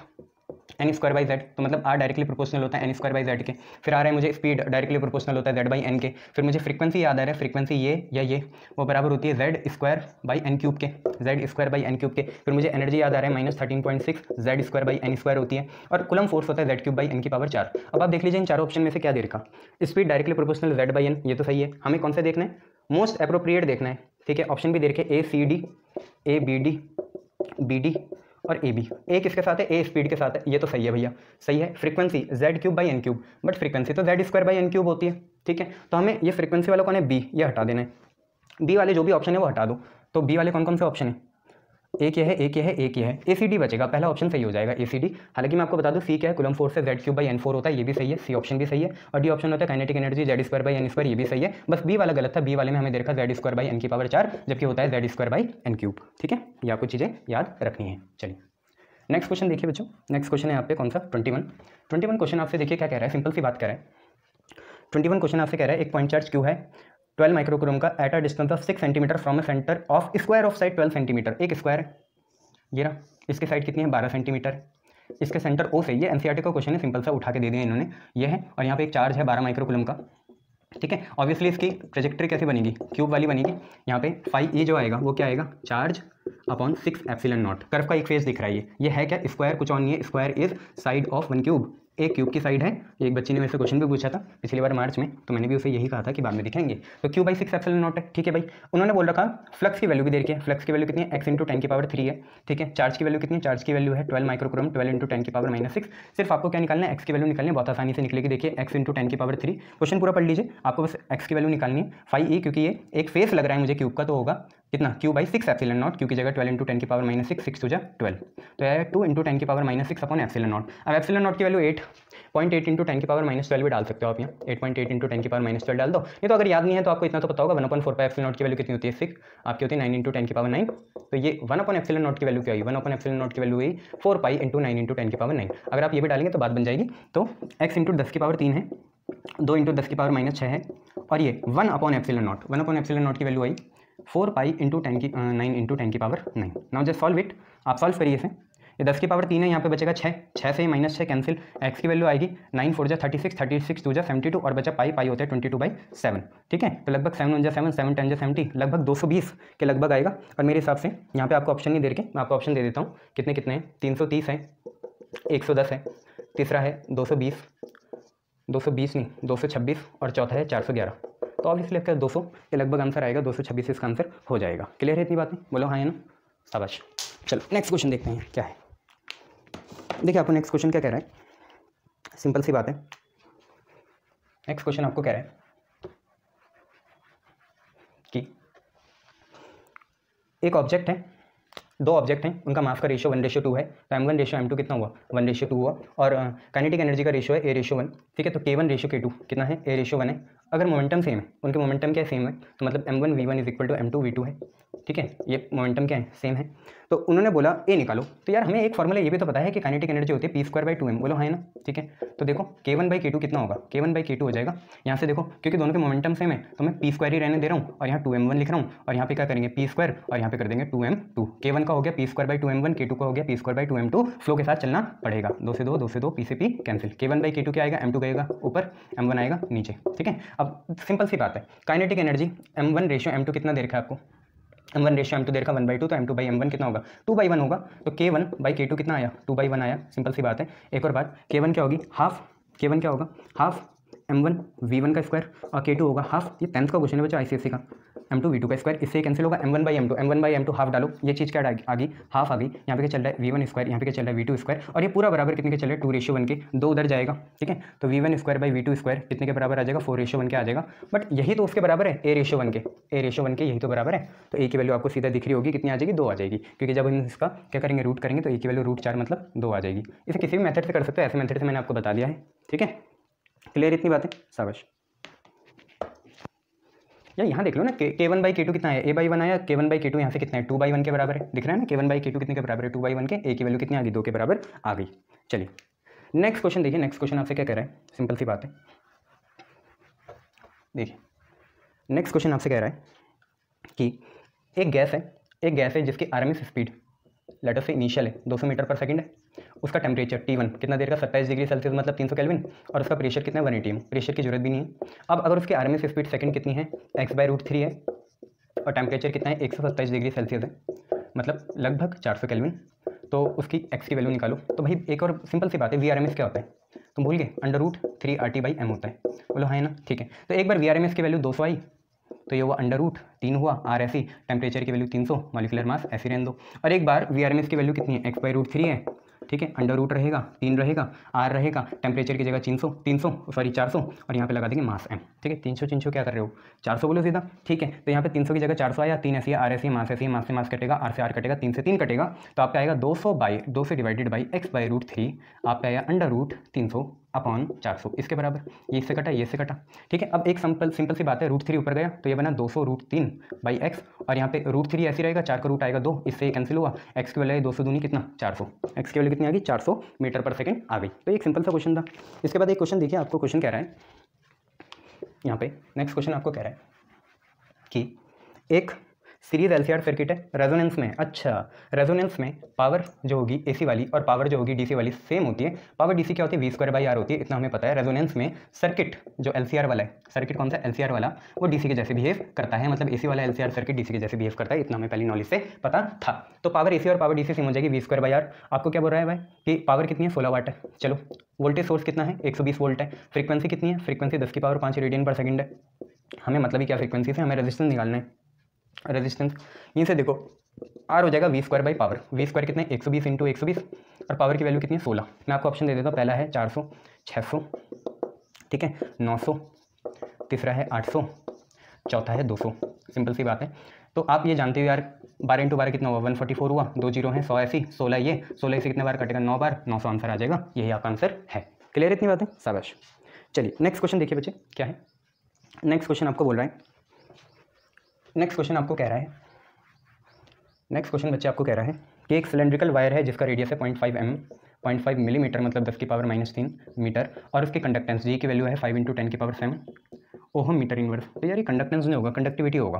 N square by Z, तो मतलब आर डायरेक्टली प्रोपोर्शनल होता है एन स्क्वायर बाई जेड के। फिर आ रहा है मुझे स्पीड डायरेक्टली प्रोपोर्शनल होता है जेड बाई एन के। फिर मुझे फ्रीक्वेंसी याद आ रहा है, फ्रीक्वेंसी ये या ये वो बराबर होती है Z square by N cube के, Z square by N cube के। फिर मुझे एनर्जी याद आ रहा है -13.6 Z square by N square होती है, और कुलम फोर्स होता है जेड क्यूब बाई एन की पावर 4। अब आप देख लीजिए इन चारों ऑप्शन में से क्या दे रखा, speed directly proportional Z by N, ये तो सही है। हमें कौन सा देखना है, मोस्ट अप्रोप्रिएट देखना है, ठीक है। ऑप्शन भी दे रखे ACD, ABD, BD और AB। ए किसके साथ है, ए स्पीड के साथ है, ये तो सही है भैया, सही है। Frequency Z cube by N cube, but frequency तो Z square by N cube होती है, ठीक है। तो हमें ये फ्रीक्वेंसी वाला कौन है, बी, ये हटा देना है, बी वाले जो भी ऑप्शन है वो हटा दो। तो बी वाले कौन कौन से ऑप्शन है, एक ये है, एक ये है, एक ये है, ACD बचेगा, पहला ऑप्शन सही हो जाएगा ACD। हालांकि मैं आपको बता दूं सी क्या है, कुलम फोर्स से जेड क्यूब बाई N4 होता है, ये भी सही है, सी ऑप्शन भी सही है। और डी ऑप्शन होता है kinetic energy Z square by N square, ये भी सही है। बस बी वाला गलत था, बी वाले में हमें देखा जेड स्क्वायर बाई एन की पावर 4, जबकि होता है Z square by N cube, ठीक है। ये आपको चीज़ें याद रखनी है। चलिए नेक्स्ट क्वेश्चन देखिए बच्चों, नेक्स्ट क्वेश्चन है यहाँ पे कौन सा, 21 क्वेश्चन आपसे देखिए क्या कह रहा है, सिंपल सी बात कह रहा है। 21 क्वेश्चन आपसे कह रहा है एक पॉइंट चार्ज क्यू है 12 माइक्रोकूलम का at a distance of 6 centimetre from a centre of square of side 12 centimetre. एक स्क्वायर है ये रहा, इसकी साइड कितनी है 12 सेंटीमीटर, इसके सेंटर ओ से, ये एनसीईआरटी का क्वेश्चन है, सिंपल सा उठा के दे दिया इन्होंने, ये है। और यहाँ पे एक चार्ज है 12 माइक्रोकूलम का, ठीक है। ऑब्वियसली इसकी ट्रेजेक्ट्री कैसी बनेगी, क्यूब वाली बनेगी। यहाँ पे फाई ई जो आएगा वो क्या आएगा, charge upon 6 epsilon not. Curve का एक फेस दिख रहा है, ये है क्या, स्क्वायर, कुछ और नहीं है, square is side of one cube, एक क्यूब की साइड है। एक बच्ची ने मेरे से क्वेश्चन भी पूछा था पिछली बार मार्च में, तो मैंने भी उसे यही कहा था कि बाद में दिखाएंगे। तो क्यू बाई 6 एप्सिलॉन नॉट है, ठीक है भाई। उन्होंने बोल रखा फ्लक्स की वैल्यू भी दे रखी है, फ्लक्स की वैल्यू कितनी है, x इंटू 10 की पावर 3 है, ठीक है। चार्ज की वैल्यू कितनी है, चार्ज की वैल्यू है 12 माइक्रोकूलम, 12 इंटू 10 की पावर -6। सिर्फ आपको क्या निकालना है, x की वैल्यू निकालनी है, बहुत आसानी से निकलेगी। देखिए x इंटू 10 की पावर 3, क्वेश्चन पूरा पढ़ लीजिए, आपको बस x की वैल्यू निकालनी है। फाई ई, क्योंकि ये एक फेस लग रहा है मुझे क्यूब का, तो होगा कितना, Q by 6 epsilon not, Q की जगह 12 इंटू 10 की पावर -6, 6 टू जा 12, तो यह 2 इंटू 10 की पावर -6 अपॉन एप्सिलॉन नॉट। अब एप्सिलॉन नॉट की वैल्यू 8.8 इंटू 10 की पावर -12 भी डाल सकते हो आप यहाँ, 8.8 इंटू 10 की पावर -12 डाल दो। ये तो अगर याद नहीं है तो आपको इतना तो पता होगा, 1/4 पाई एप्सिलॉन नॉट की वैल्यू कितनी होती है 6, आपकी होती है 9 इंटू 10 की पावर 9। तो ये 1 एप्सिलॉन नॉट की वैल्यू क्या हुई, 1 एप्सिलॉन नॉट की वैल्यू हुई 4 पाई इंटू 9 इंटू 10 की पावर 9। अगर आप ये भी डालेंगे तो बात बन जाएगी। तो x इंटू 10 की पावर 3 है, 2 इंटू 10 की पावर -6 है, और ये 1 एप्सिलॉन नॉट की वैल्यू आई 4 पाई इंटू 9 इंटू 10 की power 9। Now just solve it, आप सॉल्व करिए इसे। ये 10 की पावर 3 है, यहाँ पे बचेगा 6, 6 से -6 कैंसिल, x की वैल्यू आएगी 9 4 जा 36, 36 2 जा 72 और बचा पाई होता है 22/7। ठीक है, तो लगभग 7 1 जा 7, 7 10 जा 70, लगभग 220 के लगभग आएगा। और मेरे हिसाब से यहाँ पे आपको ऑप्शन नहीं दे के मैं आपको ऑप्शन दे देता हूँ, कितने कितने हैं, 330 है, 110 है, तीसरा है 220, 220 नहीं 226 और चौथा है 411। तो ऑब्वियसली आपका 200 के लगभग आंसर आएगा, 226 इसका आंसर हो जाएगा। क्लियर है इतनी बातें? बोलो हाँ है ना, शाबाश। चलो नेक्स्ट क्वेश्चन देखते हैं क्या है। देखिए आपको नेक्स्ट क्वेश्चन क्या कह रहा है, सिंपल सी बात है। नेक्स्ट क्वेश्चन आपको कह रहा है कि एक ऑब्जेक्ट है, दो ऑब्जेक्ट हैं, उनका मास का रेशियो 1:2 है, तो m1 रेशियो m2 कितना हुआ, 1:2 हुआ, और काइनेटिक एनर्जी का रेशियो है a:1। ठीक है, तो k1 रेशियो k2 कितना है, a:1 है। अगर मोमेंटम सेम है, उनके मोमेंटम क्या सेम है, तो मतलब m1 v1 = m2 v2 है। ठीक है, ये मोमेंटम क्या है, सेम है। तो उन्होंने बोला ए निकालो, तो यार हमें एक फॉर्मूला ये भी तो पता है कि काइनेटिक एनर्जी होती है p²/2m। बोलो हाँ है ना। ठीक है, तो देखो k1/k2 कितना होगा, k1/k2 हो जाएगा। यहाँ से देखो क्योंकि दोनों के मोमेंटम सेम है तो मैं p² ही रहने दे रहा हूँ और यहाँ 2m1 लिख रहा हूँ, और यहाँ पे क्या करेंगे p² और यहाँ पे कर देंगे 2m2। k1 का हो गया p²/2m1, k2 का हो गया p²/2m2। फ्लो के साथ चलना पड़ेगा, 2 से 2, 2 से 2, p से p कैंसिल। k1/k2 क्या आएगा, m2 आएगा ऊपर, m1 आएगा नीचे। ठीक है, अब सिंपल सी बात है, kinetic energy m1 ratio m2 कितना दे रखा है आपको, m1 रेशियो m2 दे रखा 1/2, तो m2/m1 कितना होगा, 2/1 होगा। तो k1/k2 कितना आया, 2/1 आया। सिंपल सी बात है। एक और बात, k1 क्या होगी, हाफ, k1 क्या होगा, हाफ m1 v1 का स्क्वायर, और k2 होगा हाफ, ये 10th का क्वेश्चन है बच्चा ICSE का, m2 v2 का स्क्वायर, इससे कैंसिल होगा, m1/m2, m1/m2 हाफ डालो, ये चीज़ क्या आ गई, हाफ आ गई। यहाँ पे क्या चल रहा है, v1 स्क्वायर, यहाँ पे क्या चल रहा है, v2 स्क्वायर, और ये पूरा बराबर कितने के चल रहा है, 2:1 के, 2 उधर जाएगा। ठीक है, तो v1 स्क्वायर/v2 स्क्वायर कितने के बराबर आ जाएगा, 4:1 के आ जाएगा। बट यही तो उसके बराबर है, a:1 के, a:1 के यही तो बराबर है। तो a की वैल्यू आपको सीधा दिख रही होगी, कितनी आ जाएगी, 2 आ जाएगी, क्योंकि जब हम इसका क्या करेंगे, रूट करेंगे, तो a की वैल्यू √4 मतलब 2 आ जाएगी। इसे किसी भी मेथड से कर सकते हो, ऐसे मेथड से मैंने आपको बता दिया है। ठीक है, क्लियर इतनी बातें, शाबाश। या यहाँ देख लो ना, k1/k2 कितना है, a/1 आया, k1/k2 यहाँ से कितना है, 2/1 के बराबर है, दिख रहा है ना, k1/k2 कितने के बराबर है, 2/1 के, a की वैल्यू कितनी आ गई, 2 के बराबर आ गई। चलिए नेक्स्ट क्वेश्चन देखिए, नेक्स्ट क्वेश्चन आपसे क्या कह रहा है, सिंपल सी बात है। देखिए नेक्स्ट क्वेश्चन आपसे कह रहा है कि एक गैस है जिसकी RMS स्पीड लेटर से इनिशियल है 200 मीटर पर सेकंड है, उसका टेम्परेचर T1 कितना देर का, 27 डिग्री सेल्सियस मतलब 300 केल्विन, और उसका प्रेशर कितना है, 1 atm। प्रेशर की जरूरत भी नहीं है। अब अगर उसकी RMS स्पीड सेकंड कितनी है, x/√3 है, और टेम्परेचर कितना है, 127 डिग्री सेल्सियस है, मतलब लगभग 400 केल्विन, तो उसकी x की वैल्यू निकालो। तो भाई एक और सिंपल सी बात है, VRMS क्या होता है, तुम भूल गए, √3 RT/m होता है। बोलो हाँ है ना। ठीक है, तो एक बार VRMS की वैल्यू 200 आई, तो ये हुआ √3 हुआ, R ऐसी, टेम्परेचर की वैल्यू 300, मॉलिक्यूलर मास ऐसी रहने दो। और एक बार VRMS की वैल्यू कितनी है, x/√3 है। ठीक है, √, रहेगा 3 रहेगा, R रहेगा, टेम्परेचर की जगह 400 और यहाँ पे लगा देंगे मास m। ठीक है, 300 क्या कर रहे हो, 400 बोलो सीधा। ठीक है, तो यहाँ पे 300 की जगह 400 आया, 3 ऐसी है, R ऐसी है, मास ऐसी है, मास से मास कटेगा, R से R कटेगा, 3 से 3 कटेगा, तो आपका आएगा 200 से डिवाइडेड बाई x/√3, आपका आया √300 अपॉन 400, इसके बराबर। ये इससे कटा, ये इससे कटा। ठीक है, अब एक सिंपल सी बात है, √3 ऊपर गया तो ये बना 200√3/x, और यहाँ पे √3 ऐसी रहेगा, 4 का रूट आएगा 2, इससे ये कैंसिल हुआ, x की वैल्यू 200 दूनी कितना, 400, x की वैल्यू कितनी आ गई, 400 मीटर पर सेकंड आ गई। तो एक सिंपल सा क्वेश्चन था। इसके बाद एक क्वेश्चन देखिए, आपको क्वेश्चन कह रहा है यहाँ पे, नेक्स्ट क्वेश्चन आपको कह रहा है कि एक सीरीज LCR सर्किट है, रेजोनेंस में। अच्छा, रेजोनेंस में पावर जो होगी AC वाली और पावर जो होगी DC वाली सेम होती है। पावर DC क्या होती है, V²/R होती है, इतना हमें पता है। रेजोनेंस में सर्किट जो LCR वाला है, सर्किट कौन सा, LCR वाला, वो DC के जैसे बिहेव करता है, मतलब AC वाला LCR सर्किट DC के जैसे बिहेव करता है, इतना हमें पहली नॉलेज से पता था। तो पावर AC और पावर DC सेम हो जाएगी, V²/R। आपको क्या बोल रहा है भाई कि पावर कितनी है, 16 वाट है। चलो, वोल्टेज सोर्स कितना है, 120 वोल्ट है। फ्रीक्वेंसी कितनी है, फ्रीक्वेंसी 10⁵ रेडियन पर सेकंड है। हमें मतलब ही क्या फ्रीक्वेंसी से, हमें रेजिस्टेंस निकालना है। रेजिस्टेंस यहीं से देखो, R हो जाएगा V²/पावर, V² कितने, 120 × 120, और पावर की वैल्यू कितनी है, 16। मैं आपको ऑप्शन दे देता हूँ, पहला है 400, 600, ठीक है, 900, तीसरा है 800, चौथा है 200। सिंपल सी बात है। तो आप ये जानते हो यार, 12 × 12 कितना हुआ, 144 हुआ, 2 0 है, 100 ऐसी, 16 ये, 16 से कितने बार कटेगा, 9 बार, 900 आंसर आ जाएगा। यही आपका आंसर है। क्लियर इतनी बात है, शाबाश। चलिए नेक्स्ट क्वेश्चन देखिए बच्चे, क्या है नेक्स्ट क्वेश्चन, आपको बोल रहा है, नेक्स्ट क्वेश्चन आपको कह रहा है, नेक्स्ट क्वेश्चन बच्चे आपको कह रहा है कि एक सिलेंड्रिकल वायर है जिसका रेडियस है 0.5 मिलीमीटर, मतलब 10⁻³ मीटर, और उसकी कंडक्टेंस G की वैल्यू है 5 × 10⁻7 ओहम मीटर इनवर्स। तो यार ये कंडक्टेंस नहीं होगा, कंडक्टिविटी होगा,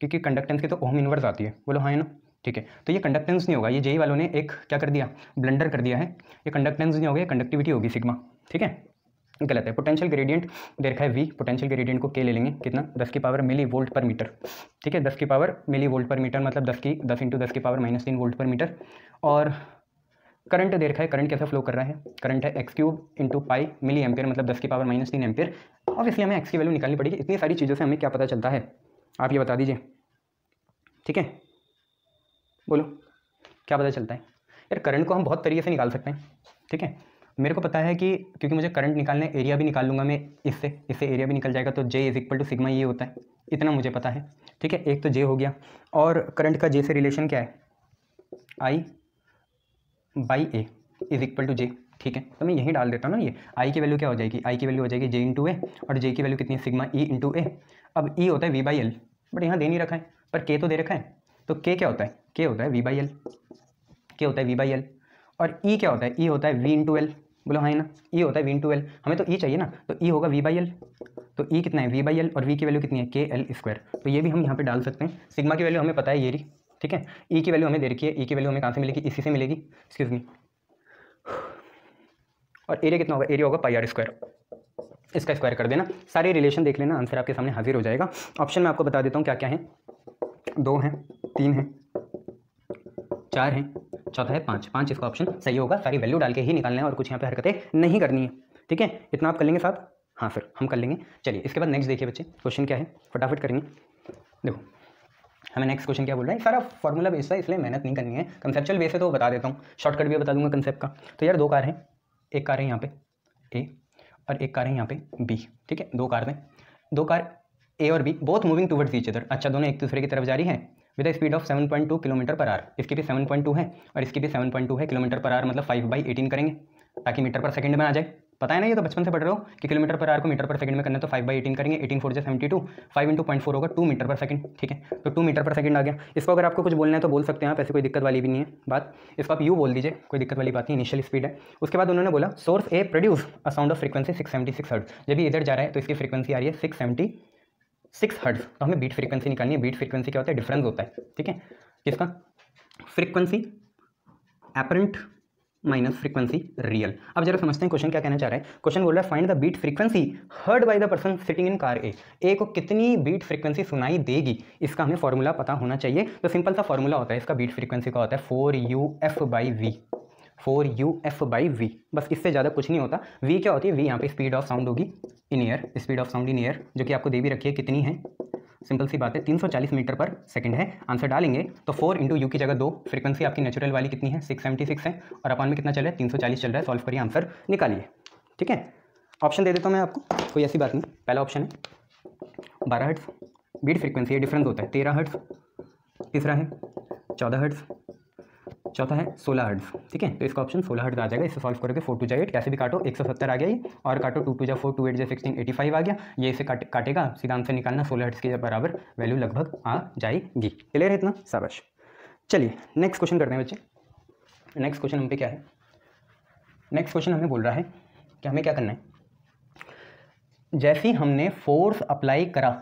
क्योंकि कंडक्टेंस की तो ओहम इनवर्स आती है। बोलो हाँ है ना। ठीक है। तो ये कंडक्टेंस नहीं होगा, ये जेई वालों ने एक क्या कर दिया, ब्लंडर कर दिया है। ये कंडक्टेंस नहीं होगा, ये कंडक्टिविटी होगी सिग्मा, ठीक है, गलत है। पोटेंशियल ग्रेडियंट दे रखा है वी, पोटेंशियल ग्रेडियंट को के ले लेंगे, कितना 10 की पावर मिली वोल्ट पर मीटर, ठीक है, 10 की पावर मिली वोल्ट पर मीटर मतलब 10 इंटू 10 की पावर -3 वोल्ट पर मीटर। और करंट दे रखा है, करंट कैसा फ्लो कर रहा है, करंट है x cube into pi milli ampere मतलब 10 की पावर -3 एम्पियर। ऑब्वियसली हमें x की वैल्यू निकालनी पड़ेगी। इतनी सारी चीज़ों से हमें क्या पता चलता है, आप ये बता दीजिए, ठीक है, बोलो क्या पता चलता है। यार करंट को हम बहुत तरीके से निकाल सकते हैं, ठीक है। मेरे को पता है कि क्योंकि मुझे करंट निकालना है, एरिया भी निकाल लूँगा मैं, इससे एरिया भी निकल जाएगा, तो J is equal to sigma ये होता है, इतना मुझे पता है, ठीक है। एक तो J हो गया, और करंट का J से रिलेशन क्या है, I by A is equal to J, ठीक है। तो मैं यहीं डाल देता हूँ ना, ये I की वैल्यू क्या हो जाएगी, I की वैल्यू हो जाएगी J इंटू ए, और J की वैल्यू कितनी है, सिग्मा E इंटू ए। अब E होता है V बाई एल, बट यहाँ दे नहीं रखा है, पर K तो दे रखा है, तो K क्या होता है, K होता है V बाई एल, K होता है V बाई एल। और E क्या होता है, E होता है V इंटू एल, बोलो हाँ है ना, E होता है V इंटू एल, हमें तो E चाहिए ना, तो E होगा V बाई एल, तो E कितना है V बाई एल, और V की वैल्यू कितनी है KL स्क्वायर। तो ये भी हम यहाँ पे डाल सकते हैं। सिग्मा की वैल्यू हमें पता है ये रही, ठीक है। E की वैल्यू हमें दे रखी है, E की वैल्यू हमें कहाँ से मिलेगी, इसी से मिलेगी, एक्सक्यूज मी। और एरिया कितना होगा, एरिया होगा पाई आर स्क्वायर, इसका स्क्वायर कर देना, सारे रिलेशन देख लेना, आंसर आपके सामने हाजिर हो जाएगा। ऑप्शन में आपको बता देता हूँ क्या क्या है, 2 हैं, 3 हैं, 4 हैं, चौथा है 5 इसका ऑप्शन सही होगा। सारी वैल्यू डाल के ही निकालना है और कुछ यहाँ पे हरकतें नहीं करनी है, ठीक है। इतना आप कर लेंगे साथ, हाँ सर हम कर लेंगे। चलिए इसके बाद नेक्स्ट देखिए बच्चे, क्वेश्चन क्या है, फटाफट करेंगे। देखो हमें नेक्स्ट क्वेश्चन क्या बोल रहा है, सारा फॉर्मूला बेस्ड है इसलिए मेहनत नहीं करनी है, कंसेप्चुअल बेस है तो बता देता हूँ, शॉर्टकट भी बता दूंगा कंसेप्ट का। तो यार 2 कार हैं, एक कार है यहाँ पे ए और एक कार है यहाँ पे बी, ठीक है, 2 कार हैं, 2 कार ए और B both moving towards each other. अच्छा, दोनों एक दूसरे की तरफ जा रही है with the speed of 7.2 kilometre per hour. इसकी भी 7.2 है और इसकी भी 7.2 है किलोमीटर पर आवर, मतलब 5/18 करेंगे ताकि मीटर पर सेकंड में आ जाए। पता है ना, ये तो बचपन से पढ़ रहे हो कि किलोमीटर पर आवर को मीटर पर सेकंड में करना है, तो 5/18 करेंगे, 18 4 जा 72, 5 इंटू 0.4 होगा 2 मीटर पर सेकंड, ठीक है। तो 2 मीटर पर सेकंड आ गया। इसको अगर आपको कुछ बोलना है तो बोल सकते हैं आप, ऐसे कोई दिक्कत वाली भी नहीं है बात, इसको आप यू बोल दीजिए, कोई दिक्कत वाली बात नहीं, इनिशियल स्पीड है। उसके बाद उन्होंने बोला source A produce a sound of frequency 676 hertz. जब ये इधर जा रहा है तो इसकी फ्रीक्वेंसी आ रही है 676 हर्ट्ज। तो हमें बीट फ्रीक्वेंसी निकालनी है। बीट फ्रीक्वेंसी क्या होता है, डिफरेंस होता है, ठीक है, किसका, frequency apparent minus frequency real. अब जरा समझते हैं क्वेश्चन क्या कहना चाह रहा है। क्वेश्चन बोल रहा है find the beat frequency heard by the person sitting in car A. A को कितनी बीट फ्रीक्वेंसी सुनाई देगी, इसका हमें फॉर्मूला पता होना चाहिए। तो सिंपल सा फॉर्मूला होता है इसका, बीट फ्रीक्वेंसी का होता है 4UF/V, 4UF/V, बस इससे ज़्यादा कुछ नहीं होता। V क्या होती है, V यहाँ पे स्पीड ऑफ साउंड होगी in air, speed of sound in air, जो कि आपको दे भी रखी है, कितनी है, सिंपल सी बात है 340 मीटर पर सेकंड है। आंसर डालेंगे तो 4 इंटू यू की जगह 2, फ्रीक्वेंसी आपकी नेचुरल वाली कितनी है 676 है, और अपन में कितना चल रहा है 340 चल रहा है। सॉल्व करिए, आंसर निकालिए, ठीक है। ऑप्शन दे देता हूँ मैं आपको, कोई ऐसी बात नहीं। पहला ऑप्शन है 12 हर्ट्ज बीट फ्रीक्वेंसी, डिफरेंस होता है 13 हर्ट्ज, तीसरा है 14 हर्ट्ज, चौथा है 16 हर्ट्ज, ठीक है। तो इसका ऑप्शन 16 हर्ट्ज आ जाएगा। इससे सॉल्व करोगे 4 2 जा 8, कैसे भी काटो 170 आ गया ये, और काटो 2 2 जा 4, 2 8 जा 16, 85 आ गया। ये इसे काटेगा, सीधा आंसर निकालना 16 हर्ट्ज के बराबर वैल्यू लगभग आ जाएगी। क्लियर है इतना, शाबाश। चलिए नेक्स्ट क्वेश्चन करते हैं बच्चे। नेक्स्ट क्वेश्चन हम पे क्या है, नेक्स्ट क्वेश्चन हमें बोल रहा है कि हमें क्या करना है, जैसे ही हमने फोर्स अप्लाई करा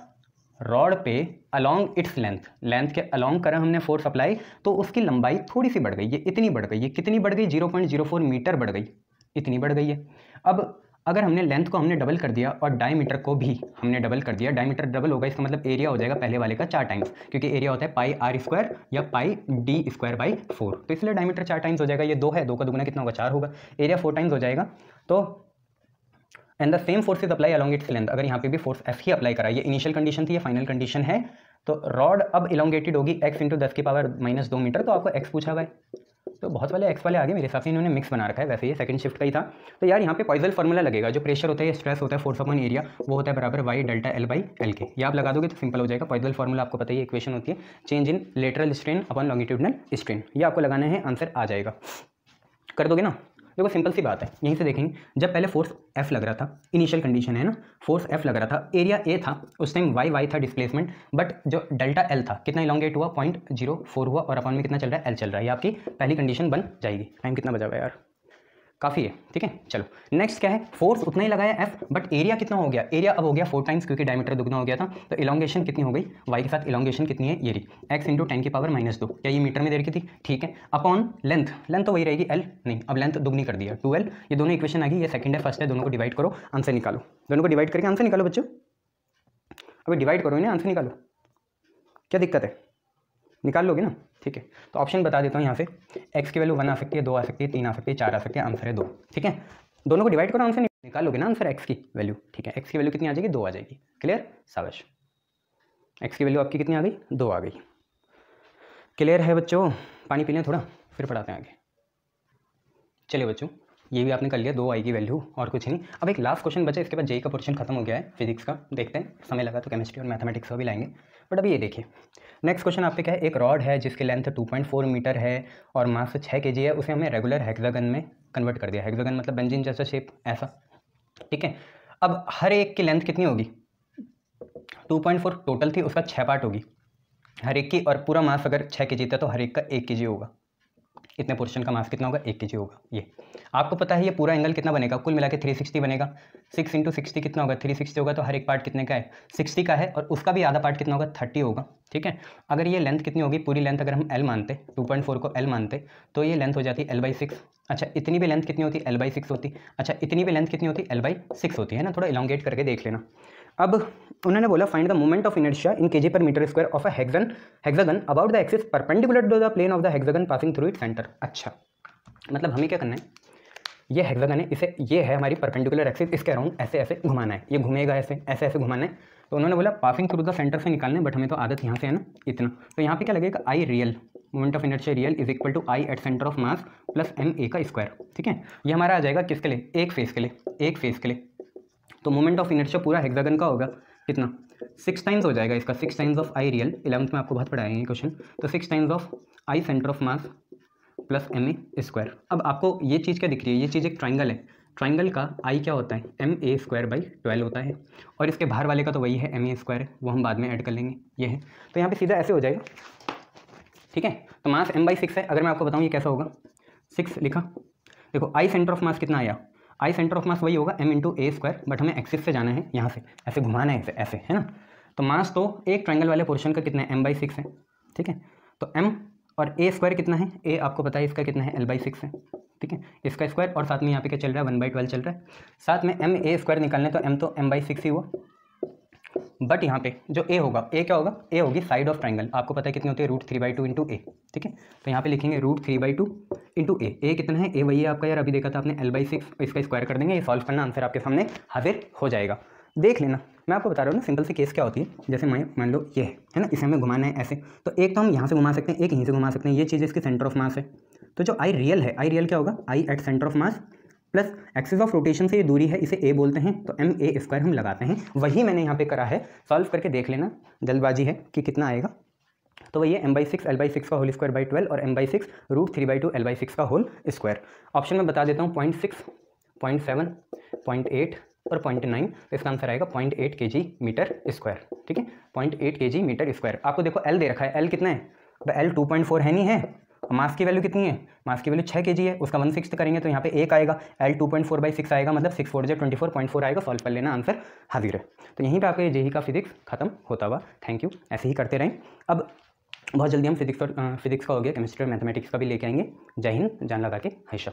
रॉड पे अलॉन्ग इट्स लेंथ के अलॉन्ग करा हमने फोर्स अप्लाई, तो उसकी लंबाई थोड़ी सी बढ़ गई, ये इतनी बढ़ गई, ये कितनी बढ़ गई 0.04 मीटर बढ़ गई, इतनी बढ़ गई है। अब अगर हमने लेंथ को हमने डबल कर दिया और डायमीटर को भी हमने डबल कर दिया, डायमीटर डबल होगा, इसका मतलब एरिया हो जाएगा पहले वाले का 4 टाइम्स, क्योंकि एरिया होता है पाई आर स्क्वायर या पाई डी स्क्वायर बाई 4, तो इसलिए डायमीटर 4 टाइम्स हो जाएगा। ये 2 है, 2 का दुगुना कितना होगा 4 होगा, एरिया 4 टाइम्स हो जाएगा। तो and the same force is apply along its length, अगर यहाँ पे भी फोर्स एफ ही अप्लाई करा, ये इनिशियल कंडीशन थी, ये फाइनल कंडीशन है। तो रॉड अब इलोंगेटेड होगी x इंटू 10 की पावर -2 मीटर, तो आपको x पूछा हुआ है, तो बहुत वाले x वाले आगे मेरे हिसाब से इन्होंने मिक्स बना रखा है, वैसे ये सेकंड शिफ्ट का ही था। तो यार यहाँ पे पॉइजन फार्मूला लगेगा, जो प्रेशर होता है, स्ट्रेस होता है, फोर्स अपॉन एरिया, वो होता है बराबर y delta L by L के। ये आप लगा दोगे तो सिंपल हो जाएगा। पॉइजन फार्मूला आपको पता ही, इक्वेशन होती है change in lateral strain upon longitudinal strain, ये आपको लगाना है, आंसर आ जाएगा। कर दोगे ना, देखो सिंपल सी बात है, यहीं से देखेंगे। जब पहले फोर्स F लग रहा था, इनिशियल कंडीशन है ना, फोर्स F लग रहा था, एरिया A था, उस टाइम y था डिस्प्लेसमेंट, बट जो डेल्टा L था कितना इलोंगेट हुआ 0.04 हुआ, और अपॉन में कितना चल रहा है L चल रहा है। ये आपकी पहली कंडीशन बन जाएगी। टाइम कितना बचा हुआ है यार, काफ़ी है, ठीक है। चलो नेक्स्ट क्या है, फोर्स उतना ही लगाया F, बट एरिया कितना हो गया, एरिया अब हो गया 4 टाइम्स क्योंकि डायमीटर दुगना हो गया था। तो इलोंगेशन कितनी हो गई, y के साथ इलोंगेशन कितनी है, ये रही x इंटू 10 की पावर -2, क्या ये मीटर में दे रखी थी, ठीक है। अपॉन लेंथ, लेंथ तो वही रहेगी L, नहीं अब लेंथ दुगनी कर दिया 2L। ये दोनों इक्वेशन आ गई, ये सेकंड है फर्स्ट है, दोनों को डिवाइड करो, आंसर निकालो। दोनों को डिवाइड करके आंसर निकालो बच्चों, अभी डिवाइड करो इन्हें, आंसर निकालो, क्या दिक्कत है, निकाल लोगे ना, ठीक है। तो ऑप्शन बता देता हूँ यहाँ से, x की वैल्यू 1 आ सकती है, 2 आ सकती है, 3 आ सकती है, 4 आ सकती है, आंसर है 2, ठीक है। दोनों को डिवाइड करो, आंसर निकाल लोगे ना, आंसर x की वैल्यू, ठीक है। x की वैल्यू कितनी आ जाएगी, 2 आ जाएगी, क्लियर, शाबाश। x की वैल्यू आपकी कितनी आ गई, 2 आ गई, क्लियर है बच्चों। पानी पी लें थोड़ा, फिर पढ़ाते हैं आगे। चलिए बच्चों, ये भी आपने कर लिया, 2 आई की वैल्यू और कुछ नहीं। अब एक लास्ट क्वेश्चन बचा, इसके बाद जेई का पोर्शन खत्म हो गया है फिजिक्स का, देखते हैं समय लगा तो केमिस्ट्री और मैथमेटिक्स का भी लाएंगे, बट अभी ये देखिए नेक्स्ट क्वेश्चन आपके क्या है, एक रॉड है जिसकी लेंथ 2.4 मीटर है और मास 6 kg है, उसे हमने रेगुलर हेक्सागन में कन्वर्ट कर दिया। हेक्सागन मतलब बेंजीन जैसा शेप, ऐसा, ठीक है। अब हर एक की लेंथ कितनी होगी, 2.4 टोटल थी, उसका 6 पार्ट होगी हर एक की, और पूरा मास अगर 6 kg था तो हर एक का 1 kg होगा। इतने पोर्शन का मास कितना होगा, 1 kg होगा। ये आपको पता है, ये पूरा एंगल कितना बनेगा, कुल मिला के 360 बनेगा। 6 इंटू 60 कितना होगा, 360 होगा, तो हर एक पार्ट कितने का है, 60 का है, और उसका भी आधा पार्ट कितना होगा, 30 होगा, ठीक है। अगर ये लेंथ कितनी होगी, पूरी लेंथ अगर हम L मानते, 2.4 को L मानते, तो ये लेंथ हो जाती है L/6। अच्छा इतनी भी लेंथ कितनी होती, L/6 होती। अच्छा इतनी भी लेंथ कितनी होती, L/6 होती है ना, थोड़ा इलोंगेट करके देख लेना। अब उन्होंने बोला find the moment of inertia in K G per metre square of a hexagon about the axis perpendicular to the plane of the hexagon passing through its centre. अच्छा मतलब हमें क्या करना है, ये हेक्सागन है, इसे ये है हमारी परपेंडिकुलर एक्सिस, इसके अराउंड ऐसे ऐसे घुमाना है, ये घूमेगा ऐसे ऐसे ऐसे घुमाना है। तो उन्होंने बोला पासिंग थ्रू द सेंटर से निकालना है, बट हमें तो आदत यहाँ से है ना इतना, तो यहाँ पे क्या लगेगा, I real moment of inertia real is equal to I at centre of mass plus ma का स्क्वायर, ठीक है। ये हमारा आ जाएगा किसके लिए, एक फेस के लिए, एक फेस के लिए। तो मोमेंट ऑफ इनर्शिया पूरा हेक्सागन का होगा कितना, 6 टाइम्स हो जाएगा इसका, 6 times of I real, 11th में आपको बहुत पढ़ाएंगे क्वेश्चन, तो 6 times of I centre of mass plus ma square. अब आपको ये चीज़ क्या दिख रही है, ये चीज़ एक ट्राइंगल है, ट्राइंगल का आई क्या होता है, ma²/12 होता है, और इसके बाहर वाले का तो वही है ma स्क्वायर है, वो हम बाद में ऐड कर लेंगे, ये है। तो यहाँ पे सीधा ऐसे हो जाएगा, ठीक है। तो मास m/6 है, अगर मैं आपको बताऊँ ये कैसा होगा, 6 लिखा, देखो आई सेंटर ऑफ मास कितना आया, आई सेंटर ऑफ मास वही होगा m into a square, but हमें एक्सिस से जाना है, यहाँ से ऐसे घुमाना है, ऐसे ऐसे है ना। तो मास तो एक ट्राइंगल वाले पोर्शन का कितना है, m/6 है, ठीक है। तो m और a स्क्वायर कितना है, a आपको पता है इसका कितना है, L/6 है, ठीक है, इसका स्क्वायर, और साथ में यहाँ पे क्या चल रहा है, 1/12 चल रहा है, साथ में ma स्क्वायर निकालने, तो m तो m/6 ही हुआ, बट यहाँ पे जो a होगा, a क्या होगा, a होगी साइड ऑफ ट्राइंगल, आपको पता है कितनी होती है, √3/2 इंटू a, ठीक है। तो यहाँ पे लिखेंगे √3/2 इंटू a कितना है, a वही है आपका यार, अभी देखा था आपने L/6, इसका स्क्वायर कर देंगे, ये सॉल्व करना, आंसर आपके सामने हाजिर हो जाएगा। देख लेना, मैं आपको बता रहा हूँ ना, सिंपल सी केस क्या होती है, जैसे मान लो ये है ना, इसे हमें घुमाना है ऐसे, तो एक तो हम यहाँ से घुमा सकते हैं, एक यहीं से घुमा सकते हैं, ये चीज़ इसकी सेंटर ऑफ मास है। तो जो आई रियल है, आई रियल क्या होगा, I at centre of mass plus axis of rotation से ये दूरी है, इसे a बोलते हैं, तो ma स्क्वायर हम लगाते हैं, वही मैंने यहाँ पे करा है, सॉल्व करके देख लेना, जल्दबाजी है कि कितना आएगा। तो वही है m/6 L/6 का होल स्क्वायर बाई 12 और m/6 √3/2 L/6 का होल स्क्वायर। ऑप्शन में बता देता हूँ 0.6, 0.7, 0.8 और 0.9, तो इसका आंसर आएगा 0.8 kg मीटर स्क्वायर, ठीक है, 0.8 kg मीटर स्क्वायर। आपको देखो L दे रखा है, L कितना है, L 2.4 है नहीं है, और मास की वैल्यू कितनी है, मास की वैल्यू 6 kg है, उसका 1/6 करेंगे तो यहाँ पे 1 आएगा, L 2.4/6 आएगा, मतलब 6 4 24.4 आएगा, सॉल्व कर लेना, आंसर हाजिर है। तो यहीं पे आपका ये जेई का फिजिक्स खत्म होता हुआ, थैंक यू, ऐसे ही करते रहें। अब बहुत जल्दी हम फिजिक्स का हो गया, केमिस्ट्री और मैथमेटिक्स का भी लेके आएंगे। जय हिंद, जान लगा के हमेशा।